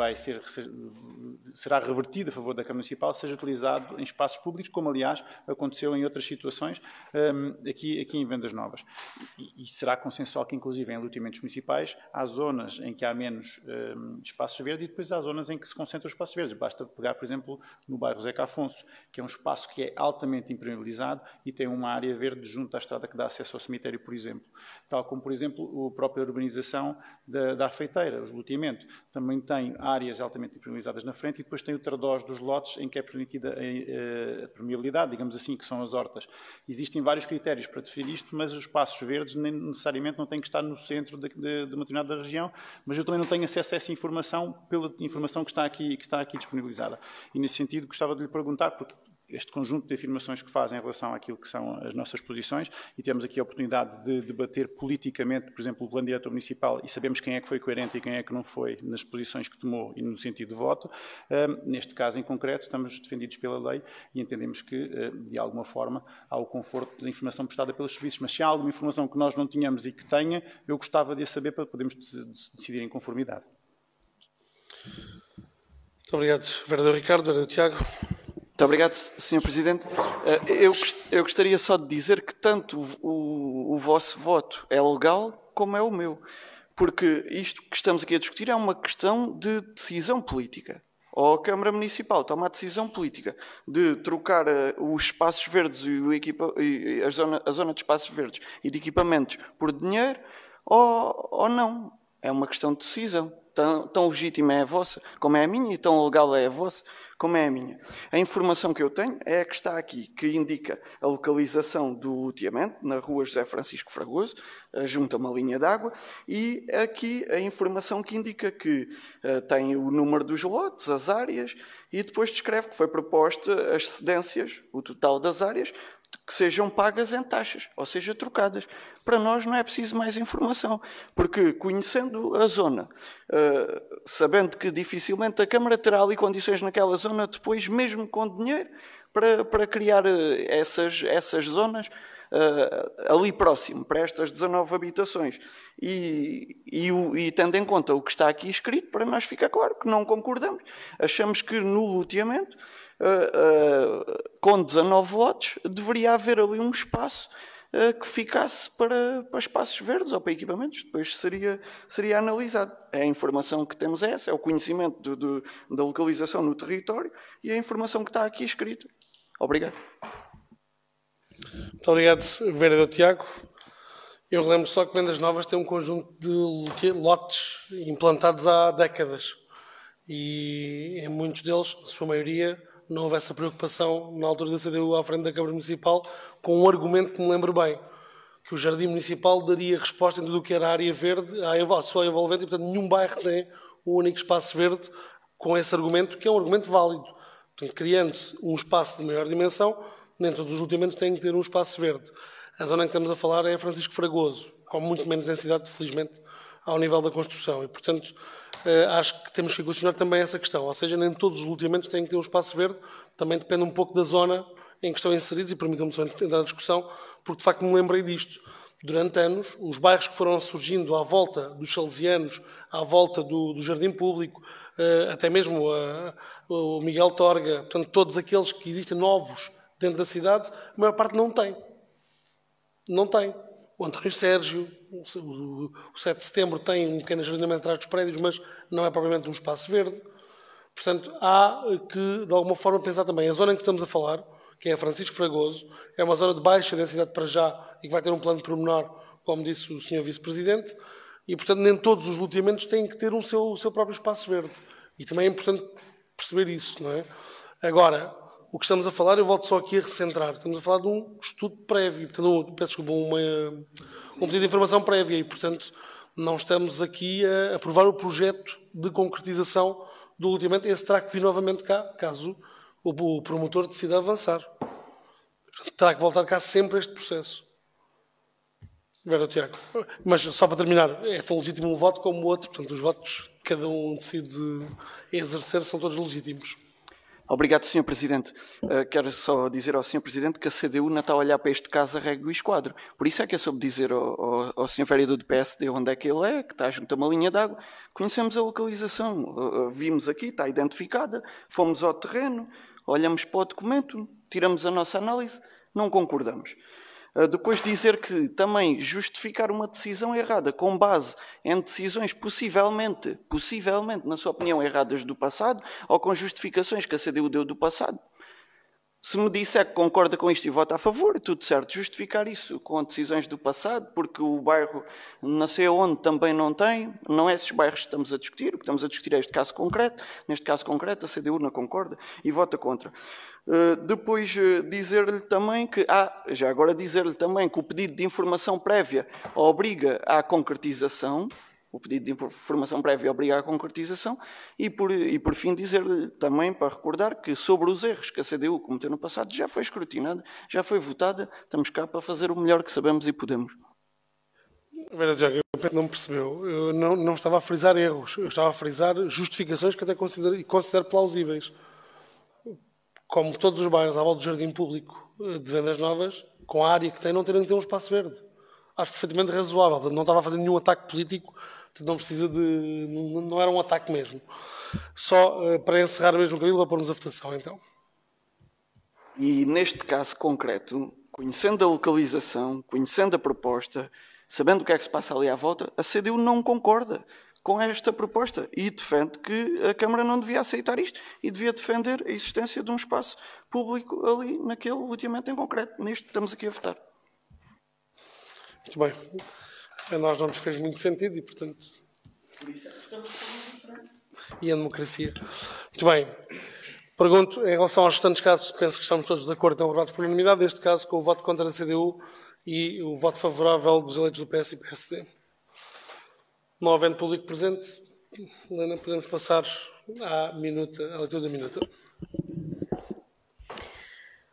será revertido a favor da Câmara Municipal seja utilizado em espaços públicos, como aliás aconteceu em outras situações aqui em Vendas Novas. E será consensual que inclusive em loteamentos municipais há zonas em que há menos espaços verdes e depois há zonas em que se concentram os espaços verdes. Basta pegar, por exemplo, no bairro Zeca Afonso, que é um espaço que é altamente impermeabilizado e tem uma área verde junto à estrada que dá acesso ao cemitério, por exemplo. Tal como, por exemplo, a própria urbanização da Arfeiteira, os loteamentos, também tem áreas altamente impermeabilizadas na frente e depois tem o tradós dos lotes em que é permitida a permeabilidade, digamos assim, que são as hortas. Existem vários critérios para definir isto, mas os espaços verdes nem necessariamente não têm que estar no centro de uma determinada região, mas eu também não tenho acesso a essa informação pela informação que está aqui disponibilizada. E nesse sentido gostava de lhe perguntar, porque este conjunto de afirmações que fazem em relação àquilo que são as nossas posições e temos aqui a oportunidade de debater politicamente, por exemplo, o plano diretor municipal e sabemos quem é que foi coerente e quem é que não foi nas posições que tomou e no sentido de voto. Neste caso em concreto estamos defendidos pela lei e entendemos que, de alguma forma, há o conforto da informação prestada pelos serviços, mas se há alguma informação que nós não tínhamos e que tenha, eu gostava de a saber para podermos decidir em conformidade. Muito obrigado, vereador Ricardo. Vereador Tiago. Muito obrigado, Sr. Presidente. Eu gostaria só de dizer que tanto o vosso voto é legal como é o meu. Porque isto que estamos aqui a discutir é uma questão de decisão política. Ou a Câmara Municipal toma a decisão política de trocar os espaços verdes e a zona de espaços verdes e de equipamentos por dinheiro, ou não. É uma questão de decisão. Tão legítima é a vossa como é a minha, e tão legal é a vossa como é a minha. A informação que eu tenho é a que está aqui, que indica a localização do loteamento, na rua José Francisco Fragoso, junto a uma linha d'água, e aqui a informação que indica que tem o número dos lotes, as áreas, e depois descreve que foi proposta as cedências, o total das áreas, que sejam pagas em taxas, ou seja, trocadas. Para nós não é preciso mais informação, porque conhecendo a zona, sabendo que dificilmente a Câmara terá ali condições naquela zona, depois mesmo com dinheiro, para criar essas zonas ali próximo, para estas 19 habitações. E tendo em conta o que está aqui escrito, para nós fica claro que não concordamos. Achamos que no loteamento, com 19 lotes, deveria haver ali um espaço que ficasse para espaços verdes ou para equipamentos. Depois seria analisado. A informação que temos é essa, é o conhecimento da localização no território e a informação que está aqui escrita. Obrigado. Muito obrigado, vereador Tiago. Eu lembro só que Vendas Novas tem um conjunto de lotes implantados há décadas e em muitos deles, na sua maioria, não houve essa preocupação na altura da CDU à frente da Câmara Municipal, com um argumento que me lembro bem, que o Jardim Municipal daria resposta em tudo o que era a área verde, à sua envolvente, e portanto nenhum bairro tem um único espaço verde com esse argumento, que é um argumento válido. Portanto, criando-se um espaço de maior dimensão, nem todos os loteamentos têm que ter um espaço verde. A zona em que estamos a falar é Francisco Fragoso, com muito menos densidade, felizmente, ao nível da construção. E, portanto, acho que temos que equacionar também essa questão. Ou seja, nem todos os loteamentos têm que ter um espaço verde, também depende um pouco da zona em que estão inseridos, e permitam-me só entrar na discussão, porque de facto me lembrei disto. Durante anos, os bairros que foram surgindo à volta dos salesianos, à volta do Jardim Público, até mesmo o Miguel Torga, portanto, todos aqueles que existem novos dentro da cidade, a maior parte não tem. Não tem. O António Sérgio, o 7 de Setembro tem um pequeno jardim atrás dos prédios, mas não é propriamente um espaço verde. Portanto, há que, de alguma forma, pensar também. A zona em que estamos a falar, que é a Francisco Fragoso, é uma zona de baixa densidade para já e que vai ter um plano pormenor, como disse o Sr. Vice-Presidente, e, portanto, nem todos os loteamentos têm que ter o seu próprio espaço verde. E também é importante perceber isso, não é? Agora, o que estamos a falar, eu volto só aqui a recentrar, estamos a falar de um estudo prévio, portanto, peço desculpa, um pedido de informação prévia, e, portanto, não estamos aqui a aprovar o projeto de concretização do loteamento. Esse terá que vir novamente cá, caso o promotor decida avançar. Terá que voltar cá sempre este processo. Vera Tiago. Mas, só para terminar, é tão legítimo um voto como o outro, portanto, os votos que cada um decide exercer são todos legítimos. Obrigado, Sr. Presidente. Quero só dizer ao Sr. Presidente que a CDU não está a olhar para este caso a régua e esquadro. Por isso é que eu soube dizer ao Sr. Vereador do PSD onde é que ele é, que está junto a uma linha d'água. Conhecemos a localização, vimos aqui, está identificada, fomos ao terreno, olhamos para o documento, tiramos a nossa análise, não concordamos. Depois dizer que também justificar uma decisão errada com base em decisões possivelmente, na sua opinião, erradas do passado, ou com justificações que a CDU deu do passado. Se me disser que concorda com isto e vota a favor, tudo certo. Justificar isso com decisões do passado, porque o bairro nasceu onde também não tem, não é esses bairros que estamos a discutir, o que estamos a discutir é este caso concreto. Neste caso concreto, a CDU não concorda e vota contra. Depois dizer-lhe também que o pedido de informação prévia obriga à concretização. O pedido de informação prévia obriga à concretização e por fim, dizer-lhe também, para recordar, que sobre os erros que a CDU cometeu no passado já foi escrutinada, já foi votada, estamos cá para fazer o melhor que sabemos e podemos. Vera Tiago, não me percebeu. Eu não estava a frisar erros, eu estava a frisar justificações que até considero plausíveis. Como todos os bairros à volta do Jardim Público de Vendas Novas, com a área que tem, não terem de ter um espaço verde. Acho perfeitamente razoável. Portanto, não estava a fazer nenhum ataque político, portanto, não precisa de... Não era um ataque mesmo. Só para encerrar mesmo o cabelo, para pormos a votação, então. E neste caso concreto, conhecendo a localização, conhecendo a proposta, sabendo o que é que se passa ali à volta, a CDU não concorda com esta proposta e defende que a Câmara não devia aceitar isto e devia defender a existência de um espaço público ali naquele loteamento em concreto. Neste estamos aqui a votar. Muito bem. A nós não nos fez muito sentido e, portanto... E a democracia. Muito bem. Pergunto, em relação aos restantes casos, penso que estamos todos de acordo, então aprovado por unanimidade, neste caso com o voto contra a CDU e o voto favorável dos eleitos do PS e PSD. Não havendo público presente, Helena, podemos passar à leitura da minuta.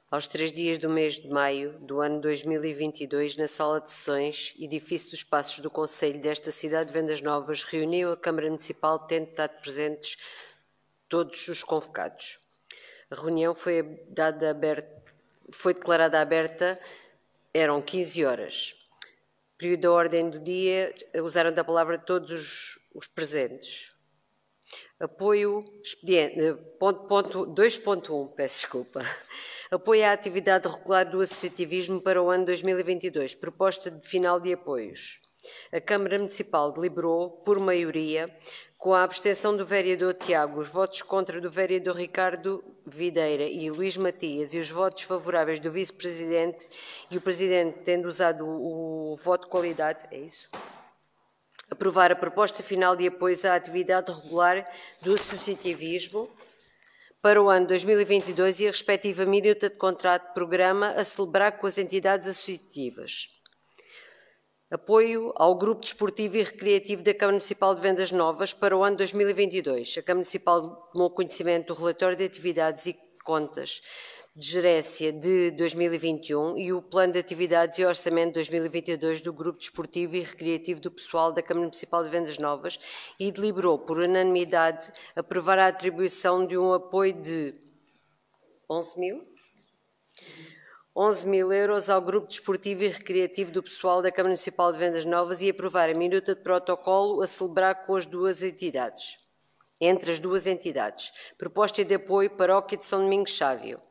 Aos 3 dias do mês de maio do ano 2022, na Sala de Sessões, edifício dos Passos do Concelho desta cidade de Vendas Novas, reuniu a Câmara Municipal, tendo estado presentes todos os convocados. A reunião foi declarada aberta, eram 15 horas. Período da ordem do dia, usaram da palavra todos os presentes. Apoio, expediente, 2.1, peço desculpa. Apoio à atividade regular do associativismo para o ano 2022. Proposta de final de apoios. A Câmara Municipal deliberou, por maioria, com a abstenção do vereador Tiago, os votos contra do vereador Ricardo Videira e Luís Matias e os votos favoráveis do vice-presidente e o presidente tendo usado o voto de qualidade, é isso? Aprovar a proposta final de apoios à atividade regular do associativismo para o ano 2022 e a respectiva minuta de contrato de programa a celebrar com as entidades associativas. Apoio ao Grupo Desportivo e Recreativo da Câmara Municipal de Vendas Novas para o ano 2022. A Câmara Municipal tomou conhecimento do relatório de atividades e contas de gerência de 2021 e o Plano de Atividades e Orçamento de 2022 do Grupo Desportivo e Recreativo do Pessoal da Câmara Municipal de Vendas Novas e deliberou, por unanimidade, aprovar a atribuição de um apoio de 11.000 euros ao Grupo Desportivo e Recreativo do Pessoal da Câmara Municipal de Vendas Novas e aprovar a minuta de protocolo a celebrar com as duas entidades. Entre as duas entidades. Proposta de apoio Paróquia de São Domingos Sávio.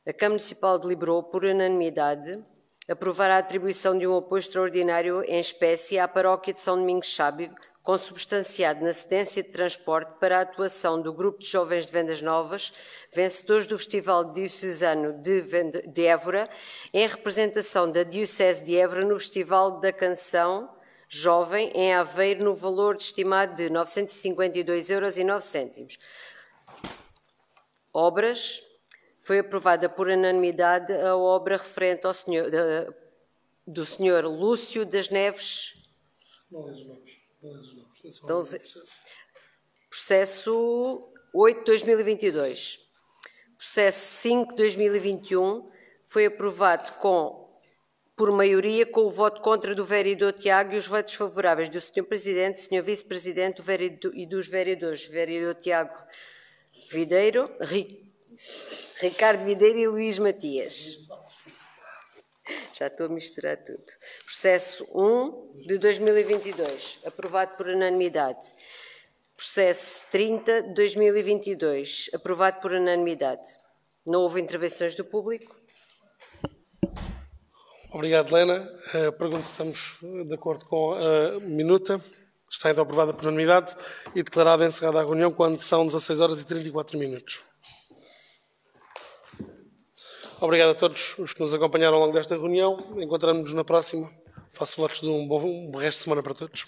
A Câmara Municipal deliberou, por unanimidade, aprovar a atribuição de um apoio extraordinário em espécie à Paróquia de São Domingos Sávio, consubstanciado na cedência de transporte para a atuação do Grupo de Jovens de Vendas Novas, vencedores do Festival Diocesano de Évora, em representação da Diocese de Évora no Festival da Canção Jovem em Aveiro, no valor estimado de 952,09 €. Obras. Foi aprovada por unanimidade a obra referente do Sr. Lúcio das Neves. Não lês os nomes. Então, processo 8/2022. Processo 5/2021 foi aprovado por maioria com o voto contra do vereador Tiago e os votos favoráveis do Sr. Presidente, Sr. Vice-Presidente e dos vereadores vereador Tiago Videiro, Ricardo Videira e Luís Matias. Já estou a misturar tudo. Processo 1/2022, aprovado por unanimidade. Processo 30/2022, aprovado por unanimidade. Não houve intervenções do público? Obrigado, Helena. Pergunto se estamos de acordo com a minuta. Está então aprovada por unanimidade e declarada encerrada a reunião quando são 16h34. Obrigado a todos os que nos acompanharam ao longo desta reunião. Encontramos-nos na próxima. Faço votos de um bom resto de semana para todos.